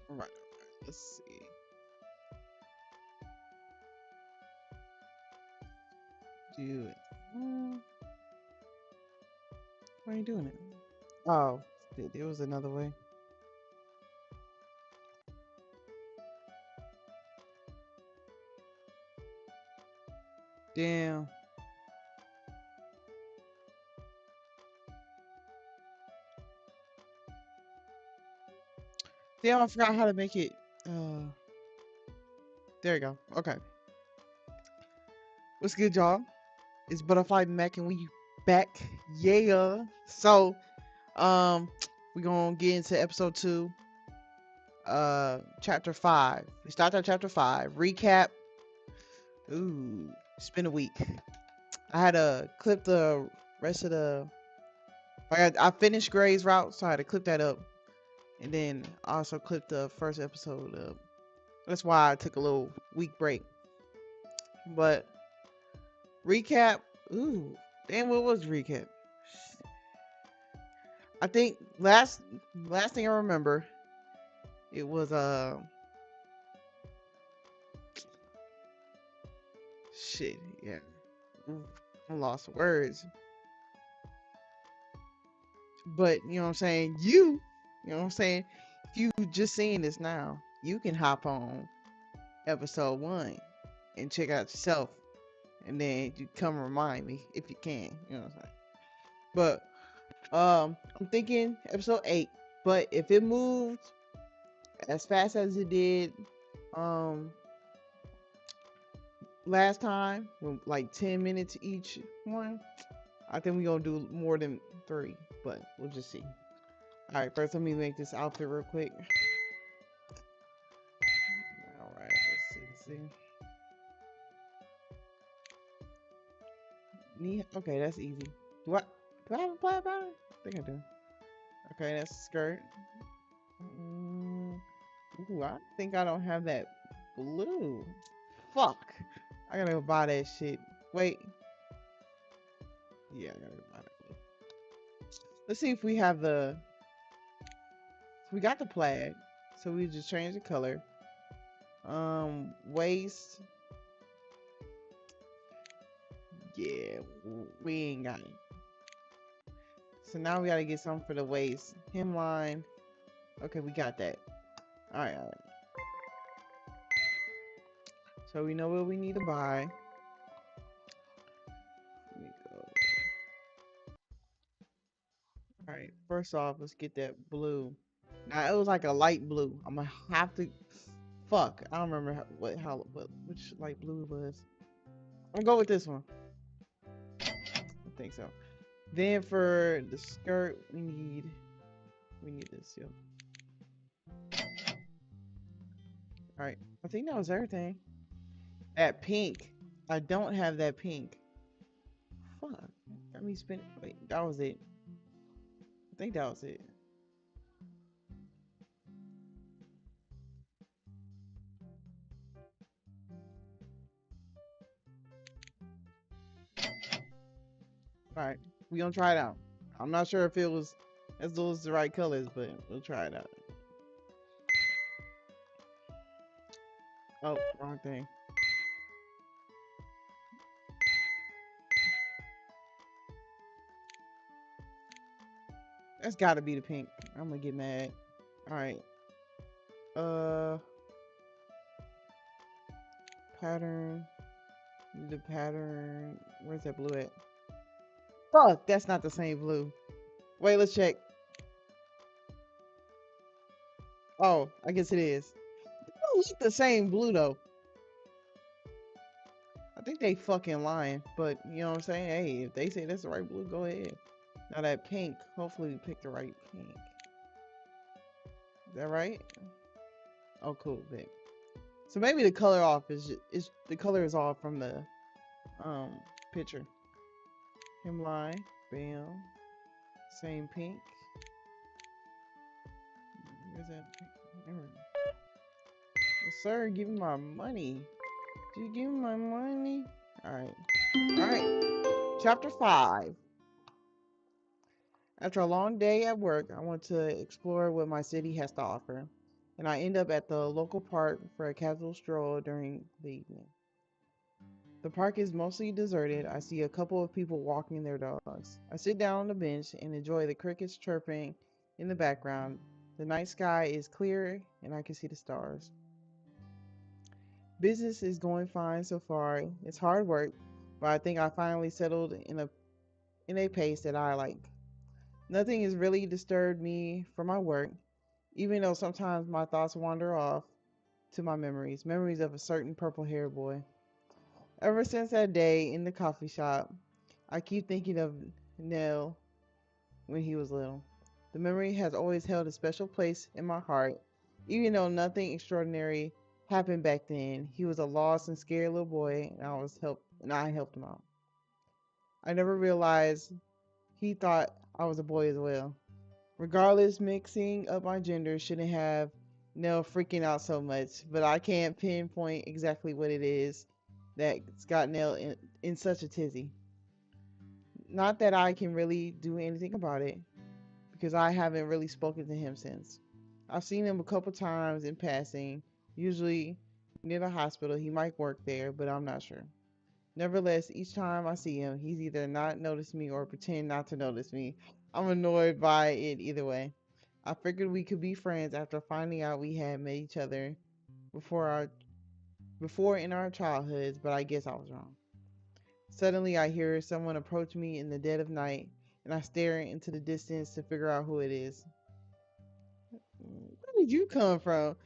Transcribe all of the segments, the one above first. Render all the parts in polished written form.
Right. Let's see. Do it. Why are you doing it? Oh, there was another way. Damn. Damn, I forgot how to make it. Uh, there you go. Okay. What's good, y'all? It's Butterfly Mac, and we back. Yeah. So, um, we gonna get into episode 2, chapter 5. We start at chapter 5. Recap. Ooh, it's been a week. I had to clip the rest of the. I finished Gray's route, so I had to clip that up, and then I also clipped the first episode up. That's why I took a little week break. But recap. Ooh, damn, what was recap? I think last thing I remember, it was shit. Yeah, I'm lost for words. But you know what I'm saying. You know what I'm saying. If you just seeing this now, you can hop on episode 1 and check out yourself, and then you come remind me if you can. You know what I'm saying. But I'm thinking episode 8. But if it moved as fast as it did, um, last time, like 10 minutes each one, I think we're gonna do more than 3, but we'll just see. All right, first let me make this outfit real quick. All right, let's see. Okay, that's easy. Do I have a plaid pattern? I think I do. Okay, that's a skirt. Mm, ooh, I think I don't have that blue. Fuck. I gotta go buy that shit. Wait. Yeah, I gotta go buy that blue. Let's see if we have the. We got the plaid, so we just change the color. Waist. Yeah, we ain't got it. So now we gotta get something for the waist. Hemline. Okay, we got that. All right. So we know what we need to buy. Let me go. All right. First off, let's get that blue. Now it was like a light blue. I'm gonna have to. Fuck. I don't remember which light blue it was. I'm gonna go with this one. I think so. Then for the skirt, we need this. Yo. All right. I think that was everything. That pink. I don't have that pink. Fuck. Got me spin. Wait, that was it. I think that was it. All right, we gonna try it out. I'm not sure if it was as those the right colors, but we'll try it out. Oh, wrong thing. That's got to be the pink. I'm gonna get mad. All right. Uh, pattern. The pattern. Where's that blue at? Fuck, that's not the same blue. Wait, let's check. Oh, I guess it is. Oh, it's the same blue though. I think they fucking lying, but you know what I'm saying? Hey, if they say that's the right blue, go ahead. Now that pink, hopefully we pick the right pink. Is that right? Oh, cool, babe. So maybe the color off is the color is off from the um picture. Hemline, bam, same pink. Where's that pink? Yes, sir, give me my money. Do you give me my money? All right, all right. Chapter 5. After a long day at work, I want to explore what my city has to offer. and I end up at the local park for a casual stroll during the evening. The park is mostly deserted. I see a couple of people walking their dogs. I sit down on the bench and enjoy the crickets chirping in the background. The night sky is clear and I can see the stars. Business is going fine so far. It's hard work, but I think I finally settled in a pace that I like. Nothing has really disturbed me from my work, even though sometimes my thoughts wander off to my memories of a certain purple-haired boy. Ever since that day in the coffee shop, I keep thinking of Nell when he was little. The memory has always held a special place in my heart, even though nothing extraordinary happened back then. He was a lost and scared little boy, and I helped him out. I never realized he thought I was a boy as well. Regardless, mixing up my gender shouldn't have Nell freaking out so much, but I can't pinpoint exactly what it is that's got Nell in such a tizzy. Not that I can really do anything about it, because I haven't really spoken to him since. I've seen him a couple times in passing, usually near the hospital. He might work there, but I'm not sure. Nevertheless, each time I see him, he's either not noticed me or pretend not to notice me. I'm annoyed by it either way. I figured we could be friends after finding out we had met each other before our before in our childhoods, but I guess I was wrong. Suddenly I hear someone approach me in the dead of night, and I stare into the distance to figure out who it is. Where did you come from?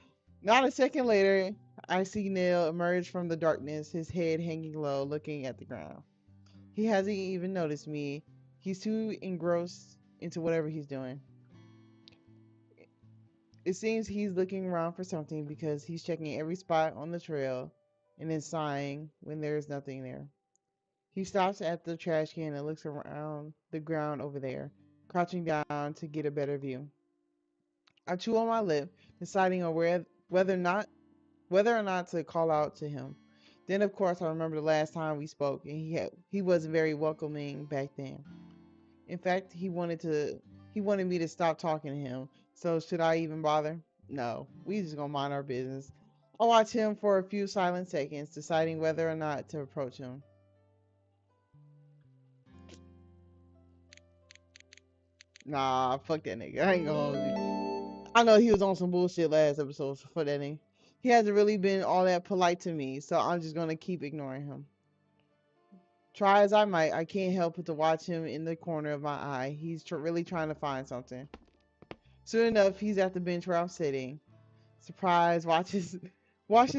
Not a second later, I see Neil emerge from the darkness, his head hanging low, looking at the ground. He hasn't even noticed me. He's too engrossed into whatever he's doing. It seems he's looking around for something because he's checking every spot on the trail and then sighing when there's nothing there. He stops at the trash can and looks around the ground over there, crouching down to get a better view. I chew on my lip, deciding on whether or not to call out to him. Then, of course, I remember the last time we spoke, and he wasn't very welcoming back then. In fact, he wanted me to stop talking to him. So should I even bother? No, we just gonna mind our business. I watch him for a few silent seconds, deciding whether or not to approach him. Nah, fuck that nigga. I ain't gonna hold you. I know he was on some bullshit last episode, so fuck that nigga. He hasn't really been all that polite to me, so I'm just gonna keep ignoring him. Try as I might, I can't help but to watch him in the corner of my eye. He's really trying to find something. Soon enough, he's at the bench where I'm sitting. Surprise, watches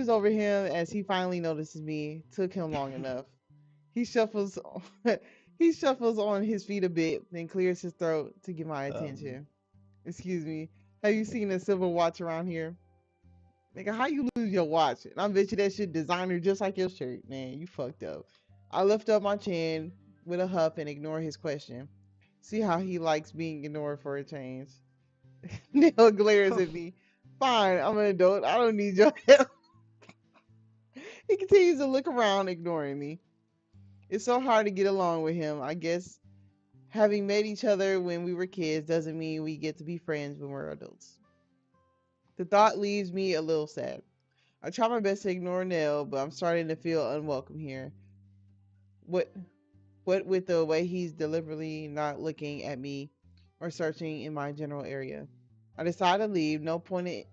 over him as he finally notices me. Took him long enough. He shuffles he shuffles on his feet a bit, then clears his throat to get my attention. Excuse me. Have you seen a silver watch around here? Nigga, how you lose your watch? And I bet you that shit designer just like your shirt, man. You fucked up. I lift up my chin with a huff and ignore his question. See how he likes being ignored for a change. Neil glares at me. Fine, I'm an adult. I don't need your help. He continues to look around, ignoring me. It's so hard to get along with him. I guess having met each other when we were kids doesn't mean we get to be friends when we're adults. The thought leaves me a little sad. I try my best to ignore Nell, but I'm starting to feel unwelcome here. What what with the way he's deliberately not looking at me or searching in my general area. I decide to leave. No point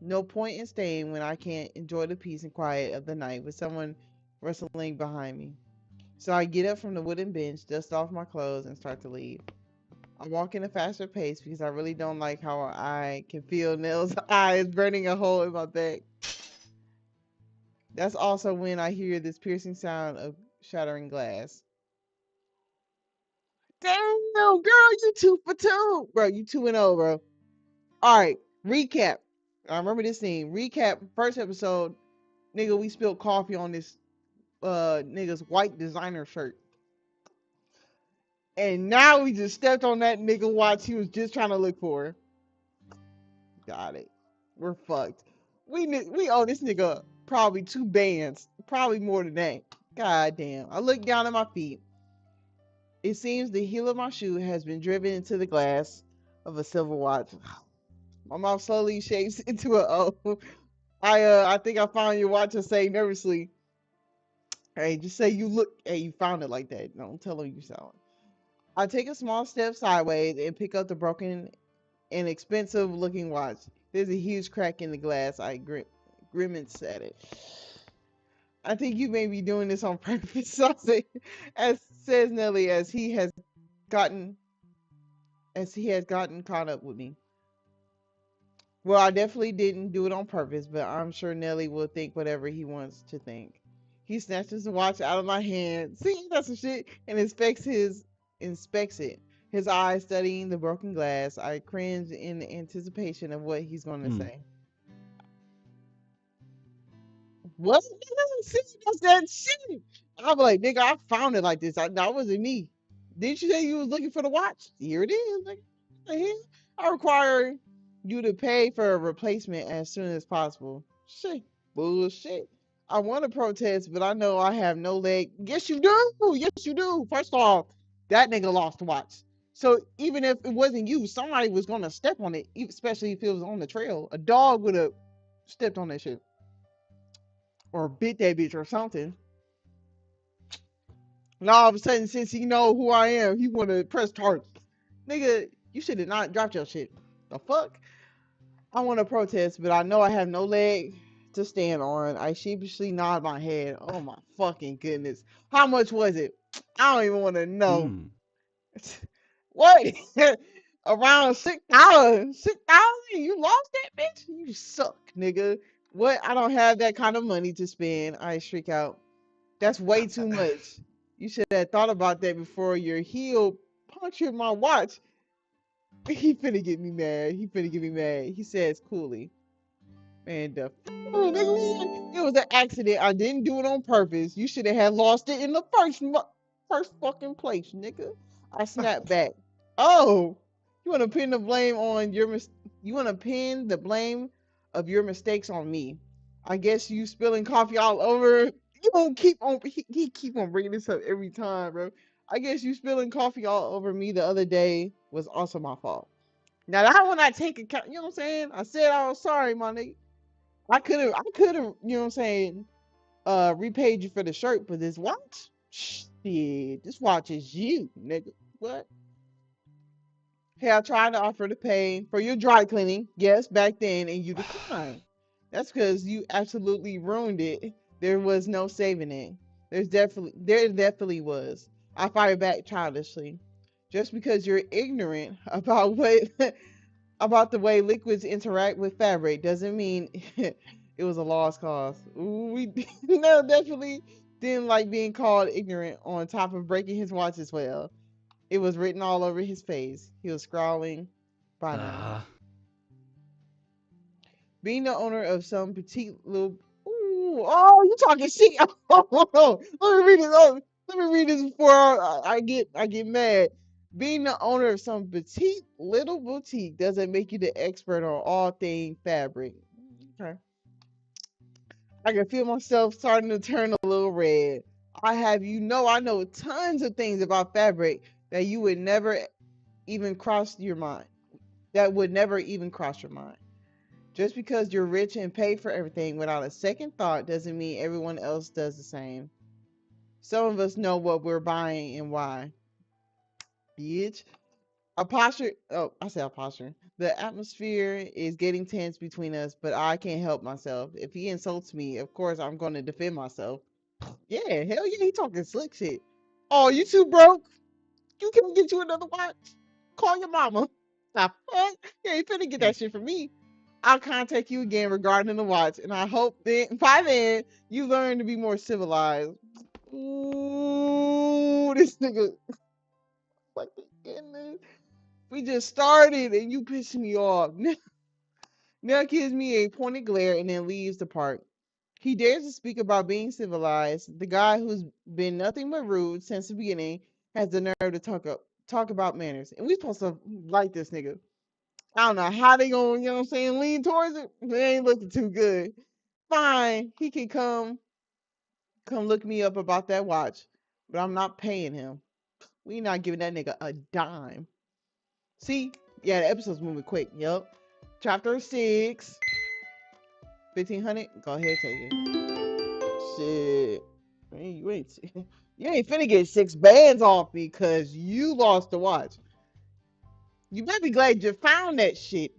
in staying when I can't enjoy the peace and quiet of the night with someone rustling behind me. So I get up from the wooden bench, dust off my clothes, and start to leave. I walk in a faster pace because I really don't like how I can feel Nell's eyes burning a hole in my back. That's also when I hear this piercing sound of shattering glass. Damn, girl, you 2 for 2. Bro, you 2-0, bro. Alright, recap. I remember this scene. Recap, first episode, nigga, we spilled coffee on this nigga's white designer shirt. And now we just stepped on that nigga watch he was just trying to look for. Got it. We're fucked. We owe this nigga probably 2 bands. Probably more than that. God damn. I look down at my feet. It seems the heel of my shoe has been driven into the glass of a silver watch. My mouth slowly shapes into a O. I think I found your watch and say nervously. Hey, just say you look. Hey, you found it like that. Don't tell them you saw it. I take a small step sideways and pick up the broken and expensive looking watch. There's a huge crack in the glass. I grimace at it. I think you may be doing this on purpose, as says Nelly, gotten as he has gotten caught up with me. Well, I definitely didn't do it on purpose, but I'm sure Nelly will think whatever he wants to think. He snatches the watch out of my hand. See, that's some shit, and inspects it. His eyes studying the broken glass. I cringe in anticipation of what he's going to say. What? That's that shit. I'm like, nigga, I found it like this. That wasn't me. Didn't you say you was looking for the watch? Here it is. Like, what the hell? I require you to pay for a replacement as soon as possible. Shit. Bullshit. I want to protest, but I know I have no leg. Yes, you do. Yes, you do. First of all, that nigga lost the watch. So even if it wasn't you, somebody was going to step on it, especially if it was on the trail. A dog would have stepped on that shit or bit that bitch or something. And all of a sudden, since he know who I am, he want to press charges. Nigga, you should have not dropped your shit. The fuck? I want to protest, but I know I have no leg to stand on. I sheepishly nod my head. Oh my fucking goodness. How much was it? I don't even want to know. What? Around $6. $6? You lost that bitch? You suck, nigga. What? I don't have that kind of money to spend. I shriek out. That's way too much. You should have thought about that before your heel punctured my watch. He finna get me mad. He finna get me mad. He says coolly. Man, nigga, it was an accident. I didn't do it on purpose. You should have had lost it in the first fucking place, nigga. I snapped back. Oh, you want to pin the blame on your You want to pin the blame of your mistakes on me. I guess you spilling coffee all over. You don't keep on. He keep on bringing this up every time, bro. I guess you spilling coffee all over me the other day was also my fault. Now that one I take account. You know what I'm saying? I said I was sorry, my nigga. I could have, you know what I'm saying, repaid you for the shirt, but this watch? Shit, this watch is you, nigga. What? Hey, I tried to offer to pay for your dry cleaning, yes, back then, and you declined. That's because you absolutely ruined it. There was no saving it. There definitely was. I fired back childishly. Just because you're ignorant about what about the way liquids interact with fabric doesn't mean it was a lost cause. Ooh, we no, definitely didn't like being called ignorant on top of breaking his watch as well. It was written all over his face. He was scrawling by now. Being the owner of some petite little ooh, oh, you talking shit. Oh, let me read this. Oh, let me read this before I get mad. Being the owner of some petite little boutique doesn't make you the expert on all things fabric. Okay. I can feel myself starting to turn a little red. I know tons of things about fabric that you would never even cross your mind. That would never even cross your mind. Just because you're rich and pay for everything without a second thought doesn't mean everyone else does the same. Some of us know what we're buying and why. Bitch. A posture. Oh, I said a posture. The atmosphere is getting tense between us, but I can't help myself. If he insults me, of course I'm going to defend myself. Yeah, hell yeah, he talking slick shit. Oh, you too broke? You can get you another watch. Call your mama. Stop. Yeah, you finna get that shit from me. I'll contact you again regarding the watch, and I hope that by then you learn to be more civilized. Ooh, this nigga. Fucking goodness. We just started, and you pissing me off. Now gives me a pointed glare and then leaves the park. He dares to speak about being civilized. The guy who's been nothing but rude since the beginning has the nerve to talk about manners. And we supposed to like this nigga. I don't know how they gonna, you know what I'm saying, lean towards it. They ain't looking too good. Fine, he can come look me up about that watch, but I'm not paying him. We not giving that nigga a dime. See, yeah, the episode's moving quick. Yup. Chapter 6. 1500. Go ahead, take it. Shit. Man, you ain't finna get 6 bands off me because you lost the watch. You better be glad you found that shit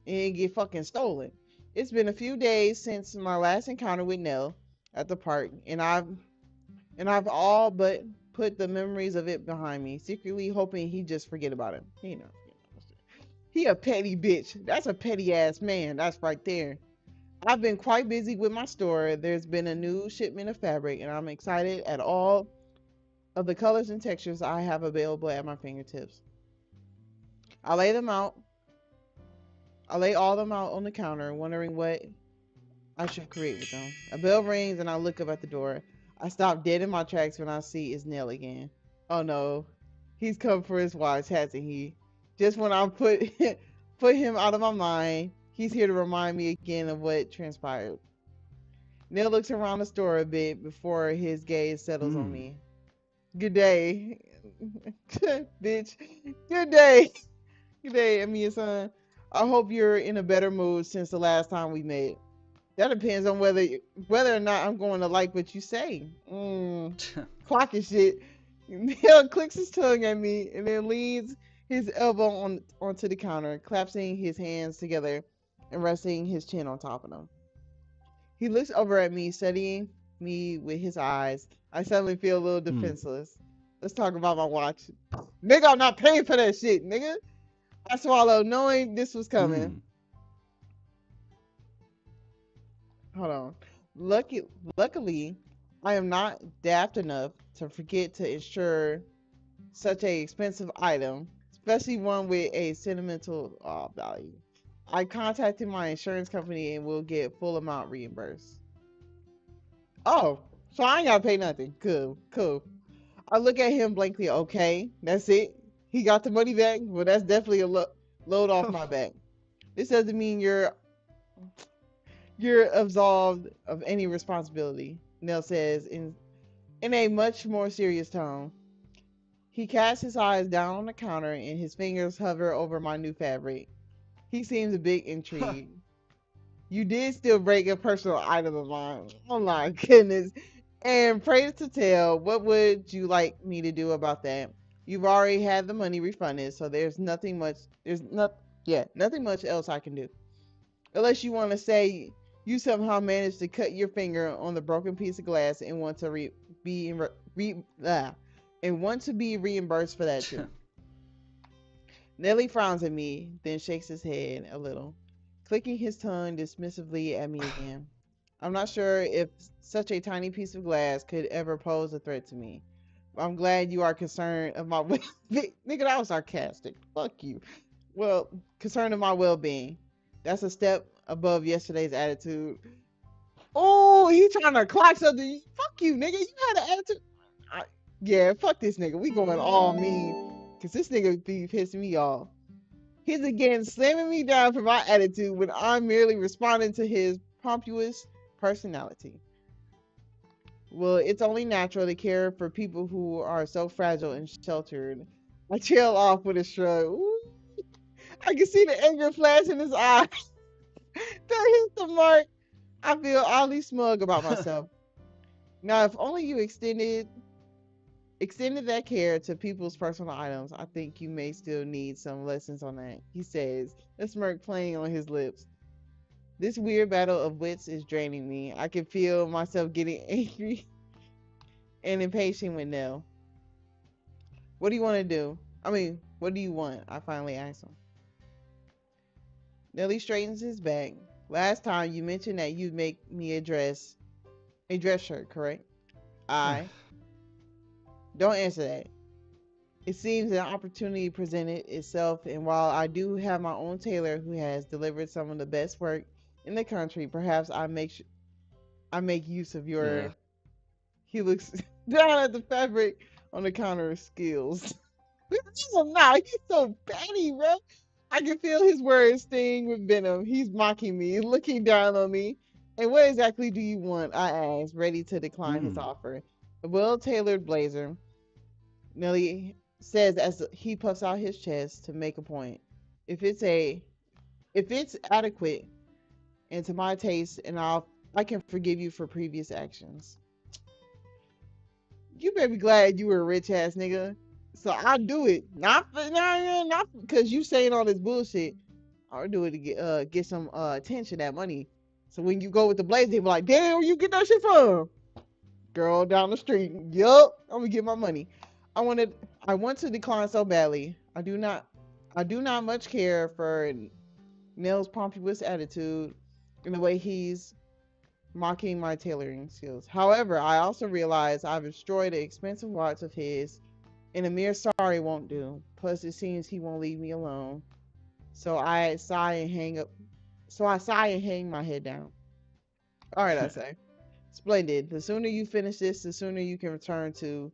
and get fucking stolen. It's been a few days since my last encounter with Nell at the park, and I've all but put the memories of it behind me, secretly hoping he just forget about it. He a petty bitch. That's a petty ass man. That's right there. I've been quite busy with my store. There's been a new shipment of fabric, and I'm excited at all of the colors and textures I have available at my fingertips. I lay them out. I lay all them out on the counter, wondering what I should create with them. A bell rings, and I look up at the door. I stop dead in my tracks when I see it's Nell again. Oh no, he's come for his watch, hasn't he? Just when I put put him out of my mind, he's here to remind me again of what transpired. Neil looks around the store a bit before his gaze settles on Hmm. me. Good day, bitch. Good day. Good day, Amiya son. I hope you're in a better mood since the last time we met. That depends on whether or not I'm going to like what you say. Clocking shit. Neil clicks his tongue at me and then leans his elbow onto the counter, clasping his hands together and resting his chin on top of them. He looks over at me, studying me with his eyes. I suddenly feel a little Hmm. defenseless. Let's talk about my watch. Nigga, I'm not paying for that shit, nigga. I swallowed, knowing this was coming. Hmm. Hold on. Lucky, luckily, I am not daft enough to forget to insure such a expensive item, especially one with a sentimental value. I contacted my insurance company and will get full amount reimbursed. Oh, so I ain't gotta pay nothing. Cool, cool. I look at him blankly. Okay, that's it. He got the money back. Well, that's definitely a load off my back. This doesn't mean you're absolved of any responsibility. Nell says in a much more serious tone. He casts his eyes down on the counter and his fingers hover over my new fabric. He seems a bit intrigued. You did still break a personal item of mine. Oh my goodness. And praise to tell, what would you like me to do about that? You've already had the money refunded, so nothing much else I can do. Unless you want to say you somehow managed to cut your finger on the broken piece of glass and want to be and want to be reimbursed for that too. Nelly frowns at me, then shakes his head a little, clicking his tongue dismissively at me again. I'm not sure if such a tiny piece of glass could ever pose a threat to me. I'm glad you are concerned of my nigga. That was sarcastic. Fuck you. Well, concerned of my well-being. That's a step above yesterday's attitude. Oh, he trying to clock something. Fuck you, nigga. You had an attitude. I, yeah, fuck this nigga. We going all mean. Cause this nigga be pissing me off. He's again slamming me down for my attitude when I'm merely responding to his pompous personality. Well, it's only natural to care for people who are so fragile and sheltered. I trail off with a shrug. Ooh, I can see the anger flash in his eyes. That hits the mark. I feel oddly smug about myself. Now, if only you extended that care to people's personal items, I think you may still need some lessons on that, he says, a smirk playing on his lips. This weird battle of wits is draining me. I can feel myself getting angry and impatient with Nell. What do you want to do? I mean, what do you want? I finally asked him. Nelly straightens his back. Last time you mentioned that you'd make me a dress shirt, correct? I don't answer that. It seems an opportunity presented itself, and while I do have my own tailor who has delivered some of the best work in the country, perhaps I make use of yeah. your. He looks down at the fabric on the counter of skills. He's so petty, bro. I can feel his words sting with venom. He's mocking me, looking down on me. And what exactly do you want? I asked, ready to decline his Hmm. offer. A well-tailored blazer, Nelly says as he puffs out his chest to make a point. If it's a If it's adequate and to my taste, and I can forgive you for previous actions. You better be glad you were a rich ass nigga. So I'll do it. Not because you saying all this bullshit. I'll do it to get some attention, that money. So when you go with the blaze, they be like, damn, where you get that shit from? Girl down the street. Yup, I'm gonna get my money. I want to decline so badly. I do not much care for Nell's pompous attitude and the way he's mocking my tailoring skills. However, I also realize I've destroyed an expensive watch of his, and a mere sorry won't do. Plus, it seems he won't leave me alone. So I sigh and hang up. So I sigh and hang my head down. All right, I say. Splendid. The sooner you finish this, the sooner you can return to.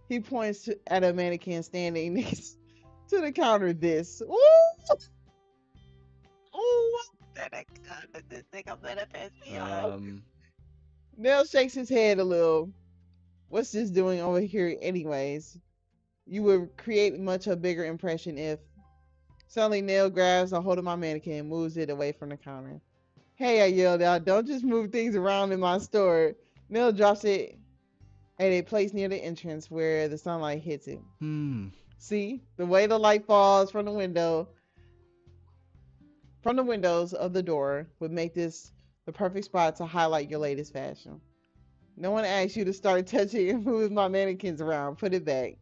He points at a mannequin standing next to the counter. This. Ooh, ooh, this nigga better piss me off. Nell shakes his head a little. What's this doing over here, anyways? You would create much a bigger impression if. Suddenly, Nell grabs a hold of my mannequin and moves it away from the counter. Hey, I yelled out, don't just move things around in my store. Nell drops it at a place near the entrance where the sunlight hits it. See, the way the light falls from the windows of the door would make this the perfect spot to highlight your latest fashion. No one asked you to start touching and moving my mannequins around. Put it back.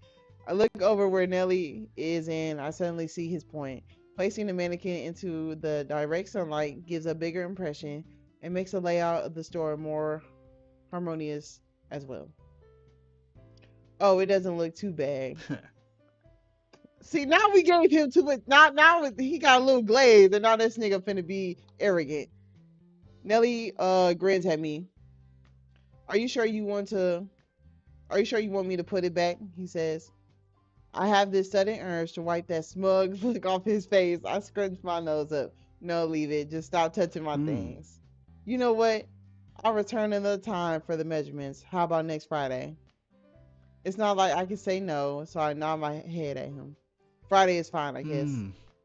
I look over where Nelly is and I suddenly see his point. Placing the mannequin into the direct sunlight gives a bigger impression and makes the layout of the store more harmonious as well. Oh, it doesn't look too bad. See, now we gave him too much. Now he got a little glaze, and now this nigga finna be arrogant. Nelly grins at me. Are you sure you want me to put it back? He says. I have this sudden urge to wipe that smug look off his face. I scrunch my nose up. No, leave it. Just stop touching my things. You know what? I'll return another time for the measurements. How about next Friday? It's not like I can say no, so I nod my head at him. Friday is fine, I guess.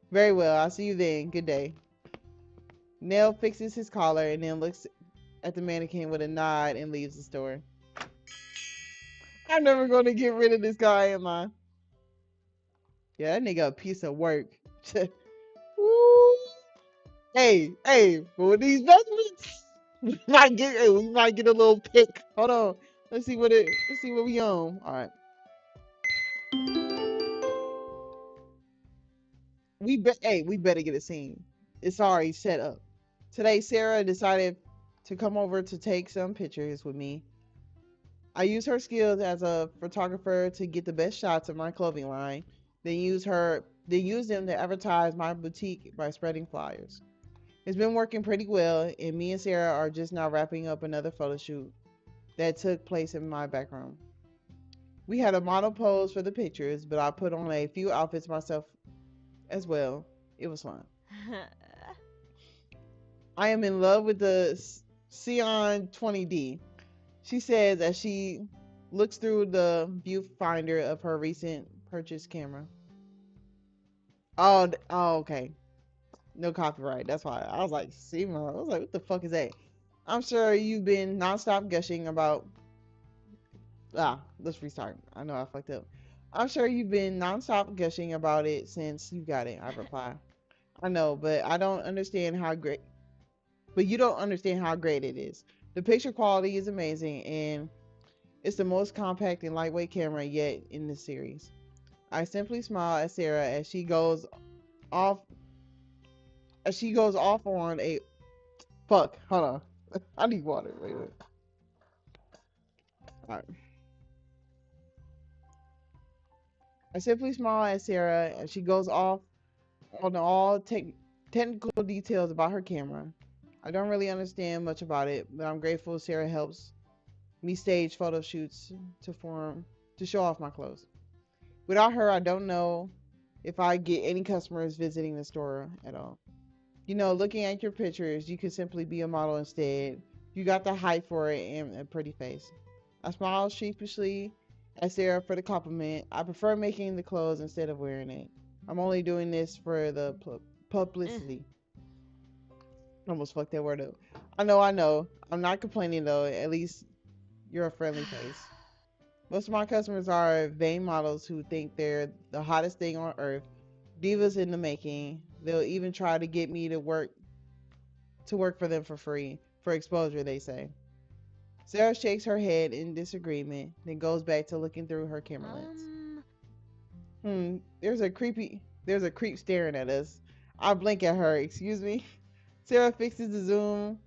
Very well. I'll see you then. Good day. Nell fixes his collar and then looks at the mannequin with a nod and leaves the store. I'm never going to get rid of this guy, am I? Yeah, that nigga a piece of work. Woo. Hey, but with these measurements, we might get a little pick. Hold on. Let's see what we on. All right. We better get a scene. It's already set up. Today, Sarah decided to come over to take some pictures with me. I use her skills as a photographer to get the best shots of my clothing line, then use them to advertise my boutique by spreading flyers. It's been working pretty well, and me and Sarah are just now wrapping up another photo shoot that took place in my back room. We had a model pose for the pictures, but I put on a few outfits myself as well. It was fun. I am in love with the Xeon 20D, she says as she looks through the viewfinder of her recent purchased camera. Oh, okay. No copyright. That's why I was like, Seymour. I was like, what the fuck is that? I'm sure you've been nonstop gushing about. Let's restart. I know I fucked up. I'm sure you've been nonstop gushing about it since you got it. I reply. I know, but I don't understand how great. But you don't understand how great it is. The picture quality is amazing, and it's the most compact and lightweight camera yet in the series. I simply smile at Sarah as she goes off. On a fuck. Hold on. I need water. Wait. All right. I simply smile at Sarah as she goes off on all technical details about her camera. I don't really understand much about it, but I'm grateful Sarah helps me stage photo shoots to show off my clothes. Without her, I don't know if I get any customers visiting the store at all. You know, looking at your pictures, you could simply be a model instead. You got the height for it and a pretty face. I smile sheepishly at Sarah for the compliment. I prefer making the clothes instead of wearing it. I'm only doing this for the publicity. I almost fucked that word up. I know, I know. I'm not complaining though. At least you're a friendly face. Most of my customers are vain models who think they're the hottest thing on earth, divas in the making. They'll even try to get me to work for them for free, for exposure, they say. Sarah shakes her head in disagreement, then goes back to looking through her camera lens. There's a creep staring at us. I blink at her. Excuse me? Sarah fixes the zoom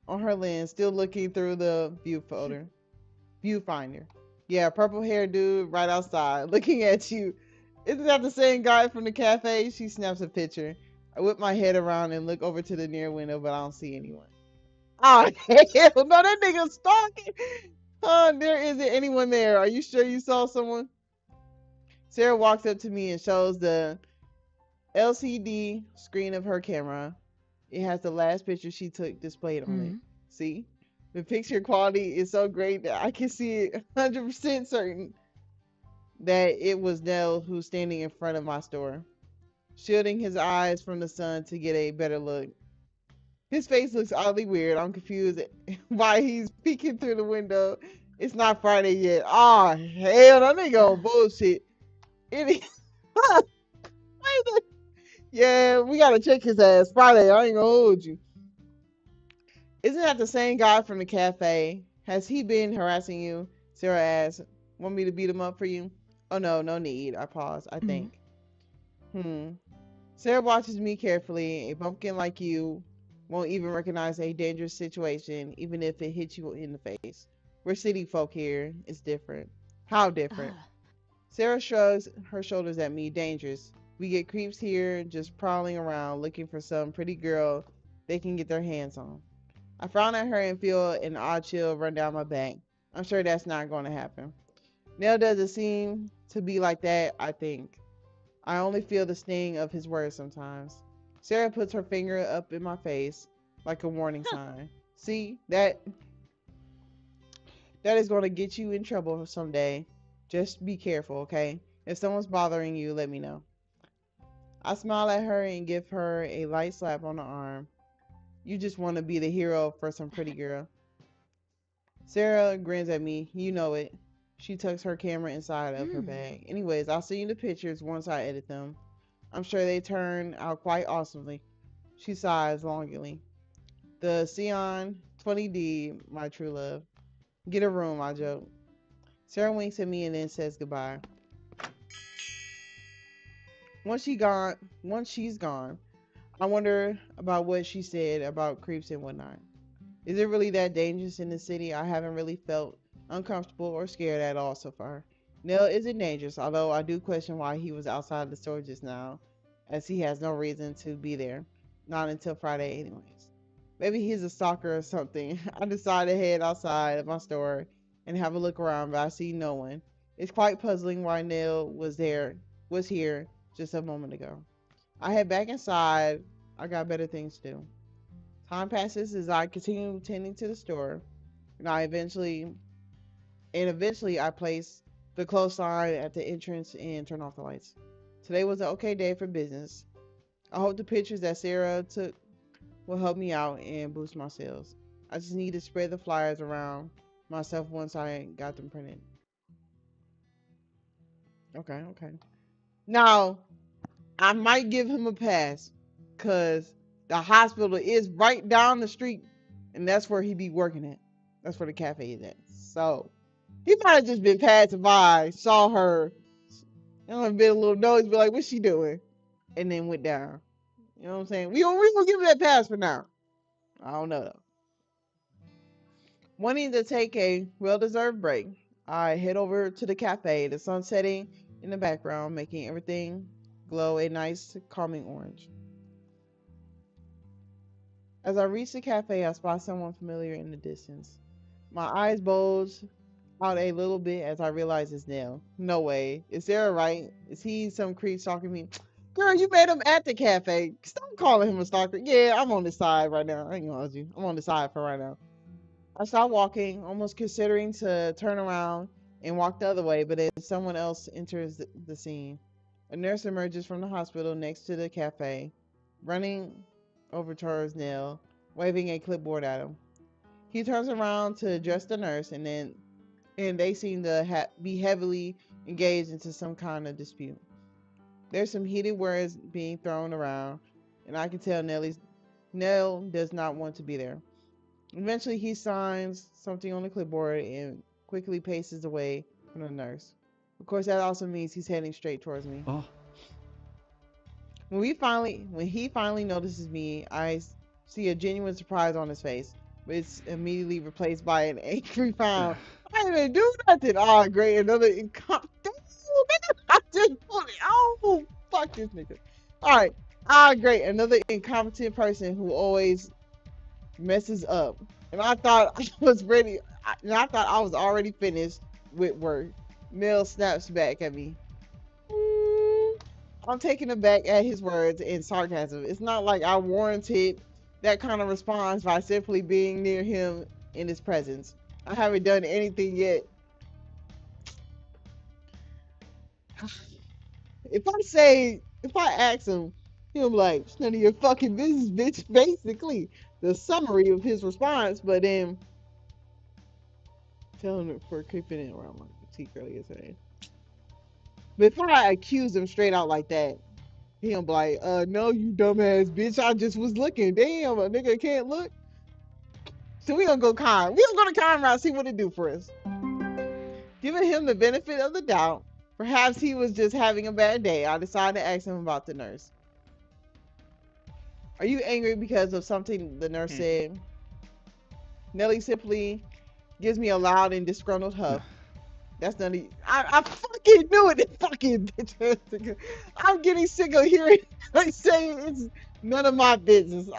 on her lens, still looking through the viewfinder. Yeah, purple hair dude right outside, looking at you. Isn't that the same guy from the cafe? She snaps a picture. I whip my head around and look over to the near window, but I don't see anyone. Oh, hell no, that nigga stalking. There isn't anyone there. Are you sure you saw someone? Sarah walks up to me and shows the LCD screen of her camera. It has the last picture she took displayed on it. See? The picture quality is so great that I can see it 100% certain that it was Nell who's standing in front of my store, shielding his eyes from the sun to get a better look. His face looks oddly weird. I'm confused why he's peeking through the window. It's not Friday yet. Oh, hell, that nigga on bullshit. It is. Yeah, we gotta check his ass Friday. I ain't gonna hold you. Isn't that the same guy from the cafe? Has he been harassing you? Sarah asks. Want me to beat him up for you? Oh no, no need. I pause. I think. Sarah watches me carefully. A bumpkin like you won't even recognize a dangerous situation, even if it hits you in the face. We're city folk here. It's different. How different? Sarah shrugs her shoulders at me. Dangerous. We get creeps here just prowling around looking for some pretty girl they can get their hands on. I frown at her and feel an odd chill run down my back. I'm sure that's not going to happen. Nell doesn't seem to be like that, I think. I only feel the sting of his words sometimes. Sarah puts her finger up in my face like a warning sign. See, that is going to get you in trouble someday. Just be careful, okay? If someone's bothering you, let me know. I smile at her and give her a light slap on the arm. You just want to be the hero for some pretty girl. Sarah grins at me. You know it. She tucks her camera inside of her bag. Anyways, I'll send you the pictures once I edit them. I'm sure they turn out quite awesomely. She sighs longingly. The Xeon 20D, my true love. Get a room, I joke. Sarah winks at me and then says goodbye. Once she's gone, I wonder about what she said about creeps and whatnot. Is it really that dangerous in the city? I haven't really felt uncomfortable or scared at all so far. Nell isn't dangerous, although I do question why he was outside the store just now, as he has no reason to be there. Not until Friday anyways. Maybe he's a stalker or something. I decide to head outside of my store and have a look around, but I see no one. It's quite puzzling why Nell was here just a moment ago. I head back inside. I got better things to do. Time passes as I continue tending to the store, and eventually I place the close sign at the entrance and turn off the lights. Today was an okay day for business. I hope the pictures that Sarah took will help me out and boost my sales. I just need to spread the flyers around myself once I got them printed. Okay. Now, I might give him a pass because the hospital is right down the street, and that's where he be working at. That's where the cafe is at. So he might have just been passing by, saw her, been a little nosy, be like, "What's she doing?" and then went down. You know what I'm saying? We gonna give him that pass for now. I don't know though. Wanting to take a well-deserved break, I head over to the cafe. The sun setting in the background, making everything glow a nice, calming orange. As I reach the cafe, I spot someone familiar in the distance. My eyes bulge out a little bit as I realize it's Nell. No way. Is Sarah right? Is he some creep stalking me? Girl, you met him at the cafe. Stop calling him a stalker. Yeah, I'm on the side right now. I ain't gonna hold you. I'm on the side for right now. I stop walking, almost considering to turn around and walk the other way, but then someone else enters the scene. A nurse emerges from the hospital next to the cafe, running over towards Nell. waving a clipboard at him. He turns around to address the nurse, and they seem to be heavily engaged into some kind of dispute. There's some heated words being thrown around, and I can tell Nell does not want to be there. Eventually, he signs something on the clipboard and quickly paces away from the nurse. Of course, that also means he's heading straight towards me. Oh. When he finally notices me, I see a genuine surprise on his face, but it's immediately replaced by an angry frown. I didn't do nothing. Oh, great, another incompetent. I just put it. Oh, fuck this nigga. All right. Ah, great, another incompetent person who always messes up. And I thought I was ready. And I thought I was already finished with work. Nell snaps back at me. I'm taken aback at his words and sarcasm. It's not like I warranted that kind of response by simply being near him in his presence. I haven't done anything yet. If I ask him, he'll be like, it's none of your fucking business, bitch. Basically, the summary of his response, but then telling him for creeping in around my boutique earlier today. Before I accuse him straight out like that, he'll be like, no, you dumbass bitch. I just was looking. Damn, a nigga can't look. So we gonna go con. We gonna go to con route, see what it do for us. Giving him the benefit of the doubt, perhaps he was just having a bad day. I decided to ask him about the nurse. Are you angry because of something the nurse said? Nelly simply gives me a loud and disgruntled huff. That's none of you. I fucking knew it. Fucking bitch. I'm getting sick of hearing like saying it's none of my business.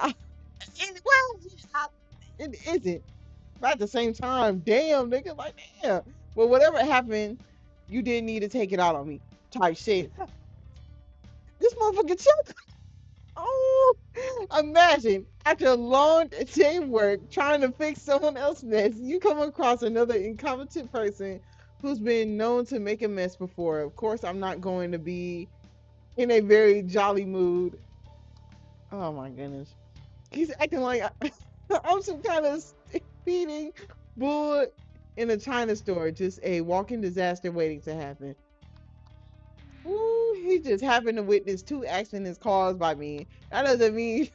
It isn't. But at the same time, damn, nigga, like, damn. Well, whatever happened, you didn't need to take it out on me. Type shit. This motherfucker choke. Oh, imagine after a long day of work trying to fix someone else's mess, you come across another incompetent person who's been known to make a mess before. Of course, I'm not going to be in a very jolly mood. Oh my goodness. He's acting like I'm some kind of speeding bull in a China store, just a walking disaster waiting to happen. Ooh, he just happened to witness two accidents caused by me. That doesn't mean,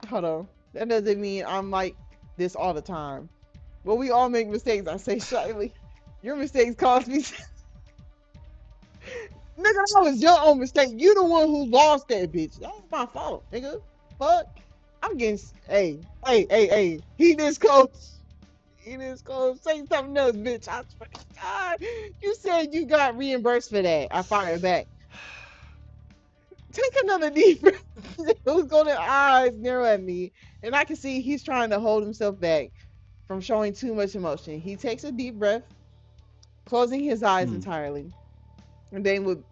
hold on, that doesn't mean I'm like this all the time. But we all make mistakes, I say shyly. Your mistakes cost me. Nigga, that was your own mistake. You the one who lost that bitch. That was my fault, nigga. Fuck. I'm getting, hey. He this close. He this close. Say something else, bitch. I swear to God. You said you got reimbursed for that. I fired back. Take another deep breath. Those golden eyes narrow at me, and I can see he's trying to hold himself back from showing too much emotion. He takes a deep breath, closing his eyes entirely. And they would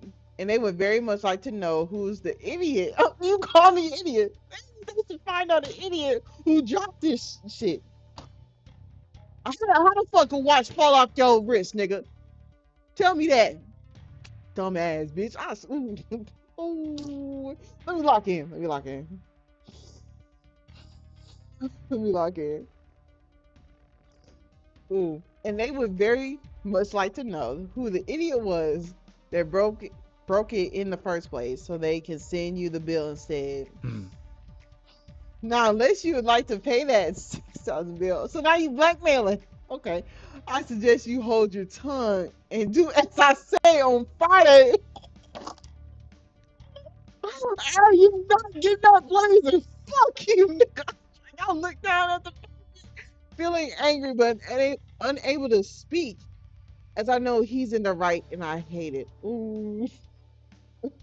very much like to know who's the idiot. Oh, you call me idiot. They should find out the idiot who dropped this shit. I said, how the fuck a watch fall off your wrist, nigga? Tell me that. Dumbass bitch. Ooh. Let me lock in. Let me lock in. Ooh. And they would very much like to know who the idiot was that broke it in the first place, so they can send you the bill instead. Now, unless you would like to pay that 6,000 bill, so now you blackmailing. Okay, I suggest you hold your tongue and do as I say on Friday. Oh, you not getting up, blazer. Fuck you, nigga. Y'all look down at the feeling angry but unable to speak, as I know he's in the right and I hate it. Ooh,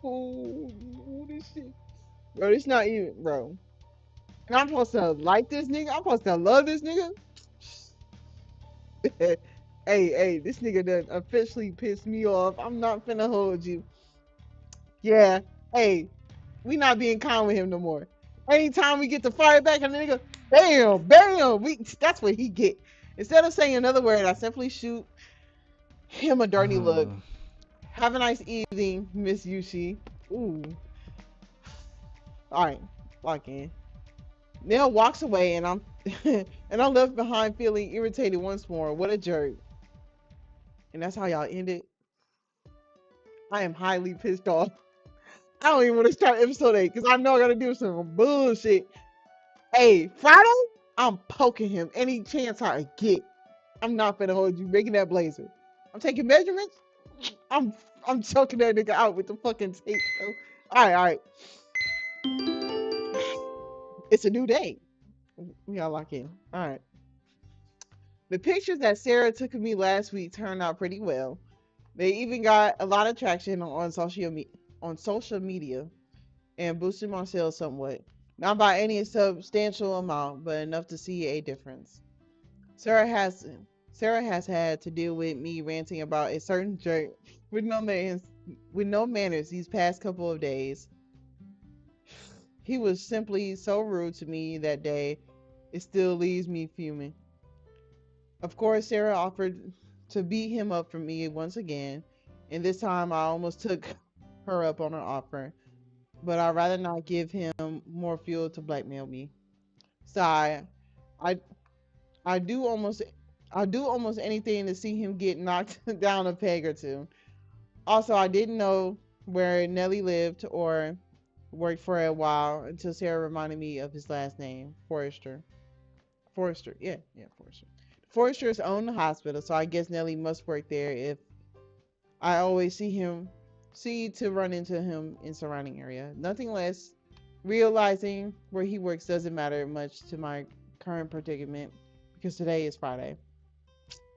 ooh, this shit, bro. This not even, bro. And I'm supposed to like this nigga. I'm supposed to love this nigga. Hey, this nigga done officially pissed me off. I'm not finna hold you. Yeah, hey, we not being kind with him no more. Anytime we get to fire back on the nigga, bam, that's what he get. Instead of saying another word, I simply shoot him a dirty look. Have a nice evening, Miss Yushi. Ooh. Alright, lock in. Nell walks away, and I'm and I'm left behind feeling irritated once more. What a jerk! And that's how y'all end it. I am highly pissed off. I don't even want to start episode 8 because I know I gotta do some bullshit. Hey, Friday, I'm poking him any chance I get. I'm not finna hold you making that blazer. I'm taking measurements. I'm I'm choking that nigga out with the fucking tape. Bro. All right. It's a new day. We gotta lock in. All right. The pictures that Sarah took of me last week turned out pretty well. They even got a lot of traction on social media and boosted my sales somewhat. Not by any substantial amount, but enough to see a difference. Sarah has Sarah has had to deal with me ranting about a certain jerk with no manners these past couple of days. He was simply so rude to me that day. It still leaves me fuming. Of course, Sarah offered to beat him up for me once again, and this time I almost took her up on her offer, but I'd rather not give him more fuel to blackmail me. Sigh. I I do almost I do almost anything to see him get knocked down a peg or two. Also, I didn't know where Nelly lived or worked for a while until Sarah reminded me of his last name, Forrester. Forrester, yeah, Forrester. Forrester's own the hospital, so I guess Nelly must work there if I always see to run into him in surrounding area. Nothing less. Realizing where he works doesn't matter much to my current predicament because today is Friday.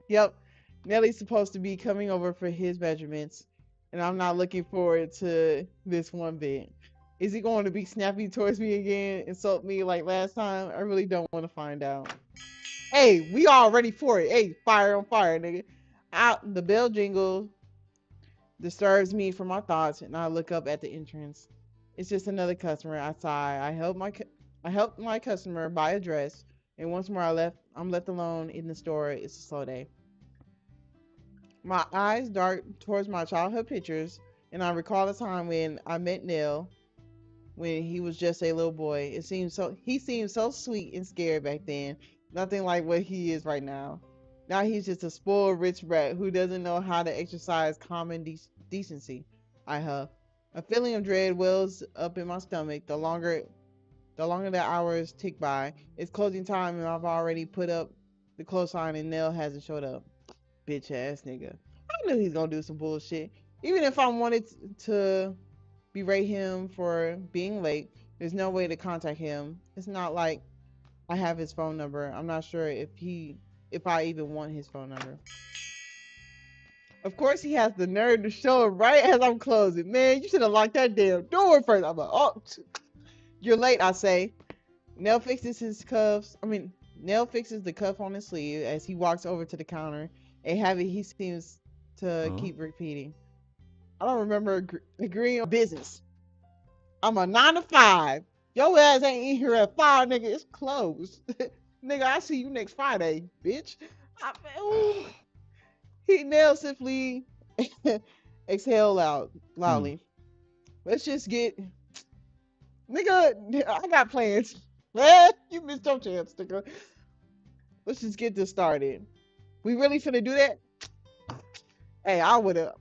Yep, Nelly's supposed to be coming over for his measurements, and I'm not looking forward to this one bit. Is he going to be snappy towards me again, insult me like last time? I really don't want to find out. Hey, we all ready for it. Hey, fire on fire, nigga. Out the bell jingle disturbs me from my thoughts, and I look up at the entrance. It's just another customer. I sigh. I helped my customer buy a dress, and once more I'm left alone in the store. It's a slow day. My eyes dart towards my childhood pictures, and I recall a time when I met Neil when he was just a little boy. He seemed so sweet and scared back then, nothing like what he is right now. Now he's just a spoiled rich brat who doesn't know how to exercise common decency. I huff. A feeling of dread wells up in my stomach the longer the hours tick by. It's closing time and I've already put up the close sign and Nell hasn't showed up. Bitch ass nigga. I knew he's gonna do some bullshit. Even if I wanted to berate him for being late, there's no way to contact him. It's not like I have his phone number. I'm not sure if I even want his phone number. Of course, he has the nerve to show it right as I'm closing. Man, you should have locked that damn door first. I'm like, oh, you're late, I say. Nell fixes his cuffs. Nell fixes the cuff on his sleeve as he walks over to the counter, a habit he seems to keep repeating. I don't remember agreeing on business. I'm a 9 to 5. Your ass ain't in here at 5, nigga. It's closed. Nigga, I see you next Friday, bitch. He Nell simply exhale loudly. Let's just get nigga, I got plans. Man, you missed your chance, nigga. Let's just get this started. We really finna do that? Hey, I would've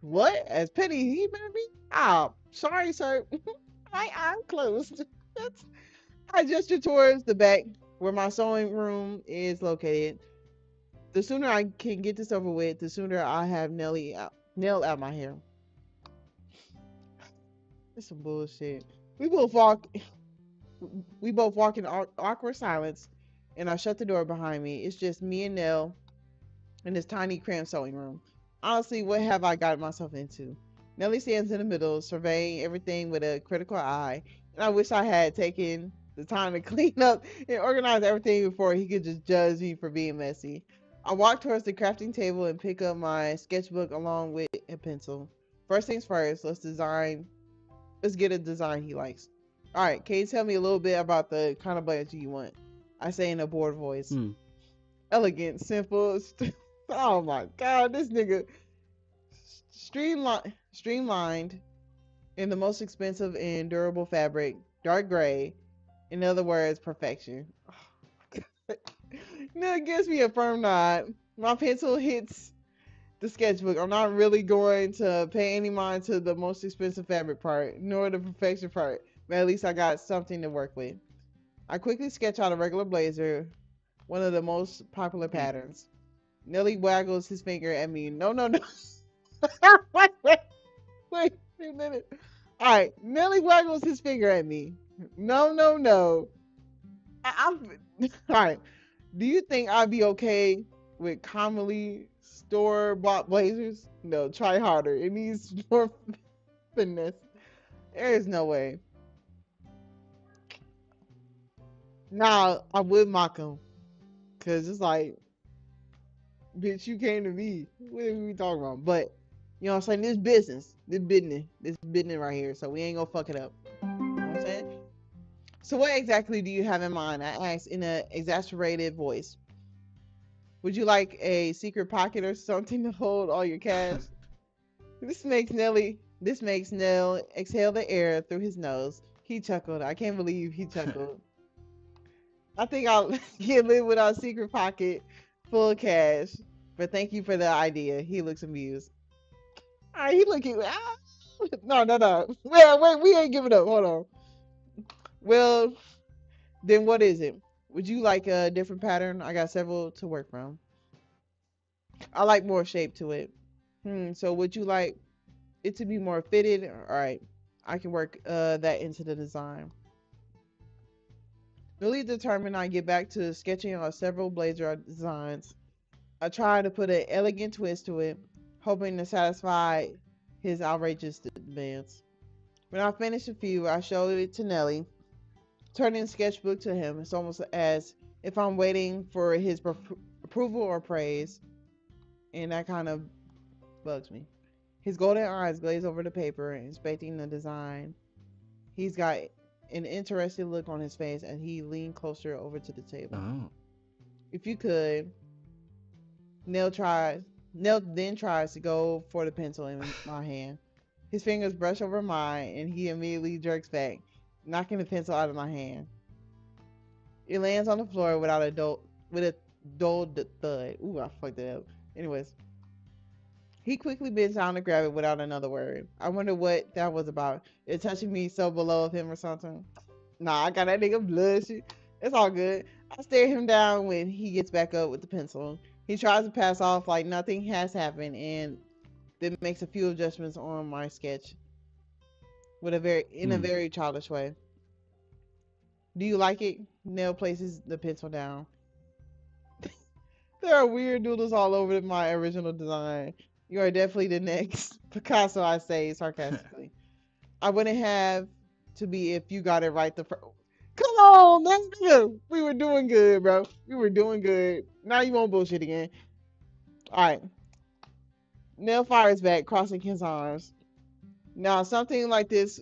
what? As Penny he met me? Oh, sorry, sir. I'm closed. I gestured towards the back where my sewing room is located. The sooner I can get this over with, the sooner I have nail out my hair. It's some bullshit. We both walk we both walk in awkward silence, and I shut the door behind me. It's just me and Nell in this tiny cramped sewing room. Honestly, what have I gotten myself into? Nellie stands in the middle, surveying everything with a critical eye, and I wish I had taken the time to clean up and organize everything before he could just judge me for being messy. I walk towards the crafting table and pick up my sketchbook along with a pencil. First things first, let's get a design he likes. All right, can you tell me a little bit about the kind of blazer you want? I say in a bored voice. Elegant, simple. Oh my god, this nigga streamlined in the most expensive and durable fabric, dark gray, In other words, perfection. Nell gives me a firm nod. My pencil hits the sketchbook. I'm not really going to pay any mind to the most expensive fabric part, nor the perfection part, but at least I got something to work with. I quickly sketch out a regular blazer, one of the most popular Hmm. patterns. Nelly waggles his finger at me. No, no, no. wait, wait, wait a minute. All right, Nelly waggles his finger at me. No, no, no. I'm all right. Do you think I'd be okay with commonly store-bought blazers? No, try harder. It needs more finesse. There is no way. Now I would mock him, cause it's like, bitch, you came to me. What are we talking about? But you know what I'm saying? This business right here. So we ain't gonna fuck it up. You know what I'm saying? So what exactly do you have in mind? I asked in an exasperated voice. Would you like a secret pocket or something to hold all your cash? This makes Nell exhale the air through his nose. He chuckled. I can't believe he chuckled. I think I'll get live without a secret pocket full of cash. But thank you for the idea. He looks amused. All right, he looking. No, no, no. Wait, we ain't giving up. Hold on. Well, then what is it? Would you like a different pattern? I got several to work from. I like more shape to it. So would you like it to be more fitted? All right, I can work that into the design. Really determined, I get back to sketching on several blazer designs. I try to put an elegant twist to it, hoping to satisfy his outrageous demands. When I finish a few, I show it to Nelly, turning the sketchbook to him. It's almost as if I'm waiting for his approval or praise, and that kind of bugs me. His golden eyes glaze over the paper, inspecting the design. He's got an interested look on his face as he leaned closer over to the table. Oh. If you could, Nell tries. Nell then tries to go for the pencil in my hand. His fingers brush over mine, and he immediately jerks back, knocking the pencil out of my hand. It lands on the floor with a dull thud. Ooh, I fucked it up. Anyways, he quickly bends down to grab it without another word. I wonder what that was about. It touching me so below of him or something. Nah, I got that nigga blushing. It's all good. I stare him down when he gets back up with the pencil. He tries to pass off like nothing has happened and then makes a few adjustments on my sketch with a Hmm. very childish way. Do you like it? Nell places the pencil down. There are weird doodles all over my original design. You are definitely the next Picasso, I say sarcastically. I wouldn't have to be if you got it right the first. Come on, man. We were doing good, bro. We were doing good. Now you want bullshit again. All right. Nell fires back, crossing his arms. Now, something like this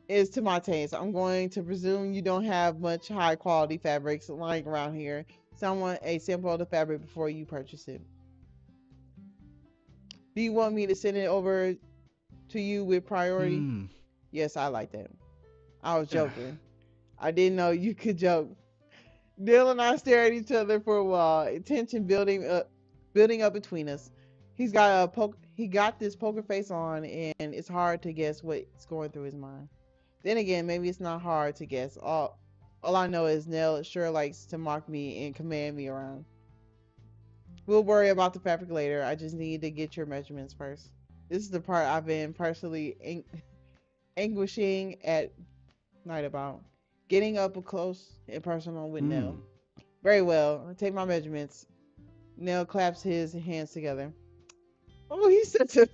is to my taste. I'm going to presume you don't have much high quality fabrics lying around here. Someone a sample of the fabric before you purchase it. Do you want me to send it over to you with priority? Hmm. Yes, I like that. I was joking. I didn't know you could joke. Neil and I stare at each other for a while, tension building up between us. He got this poker face on, and it's hard to guess what's going through his mind. Then again, maybe it's not hard to guess. All I know is Nell sure likes to mock me and command me around. We'll worry about the fabric later. I just need to get your measurements first. This is the part I've been personally anguishing at night about. Getting up close and personal with Hmm. Nell. Very well. Take my measurements. Nell claps his hands together. Oh, he's such a.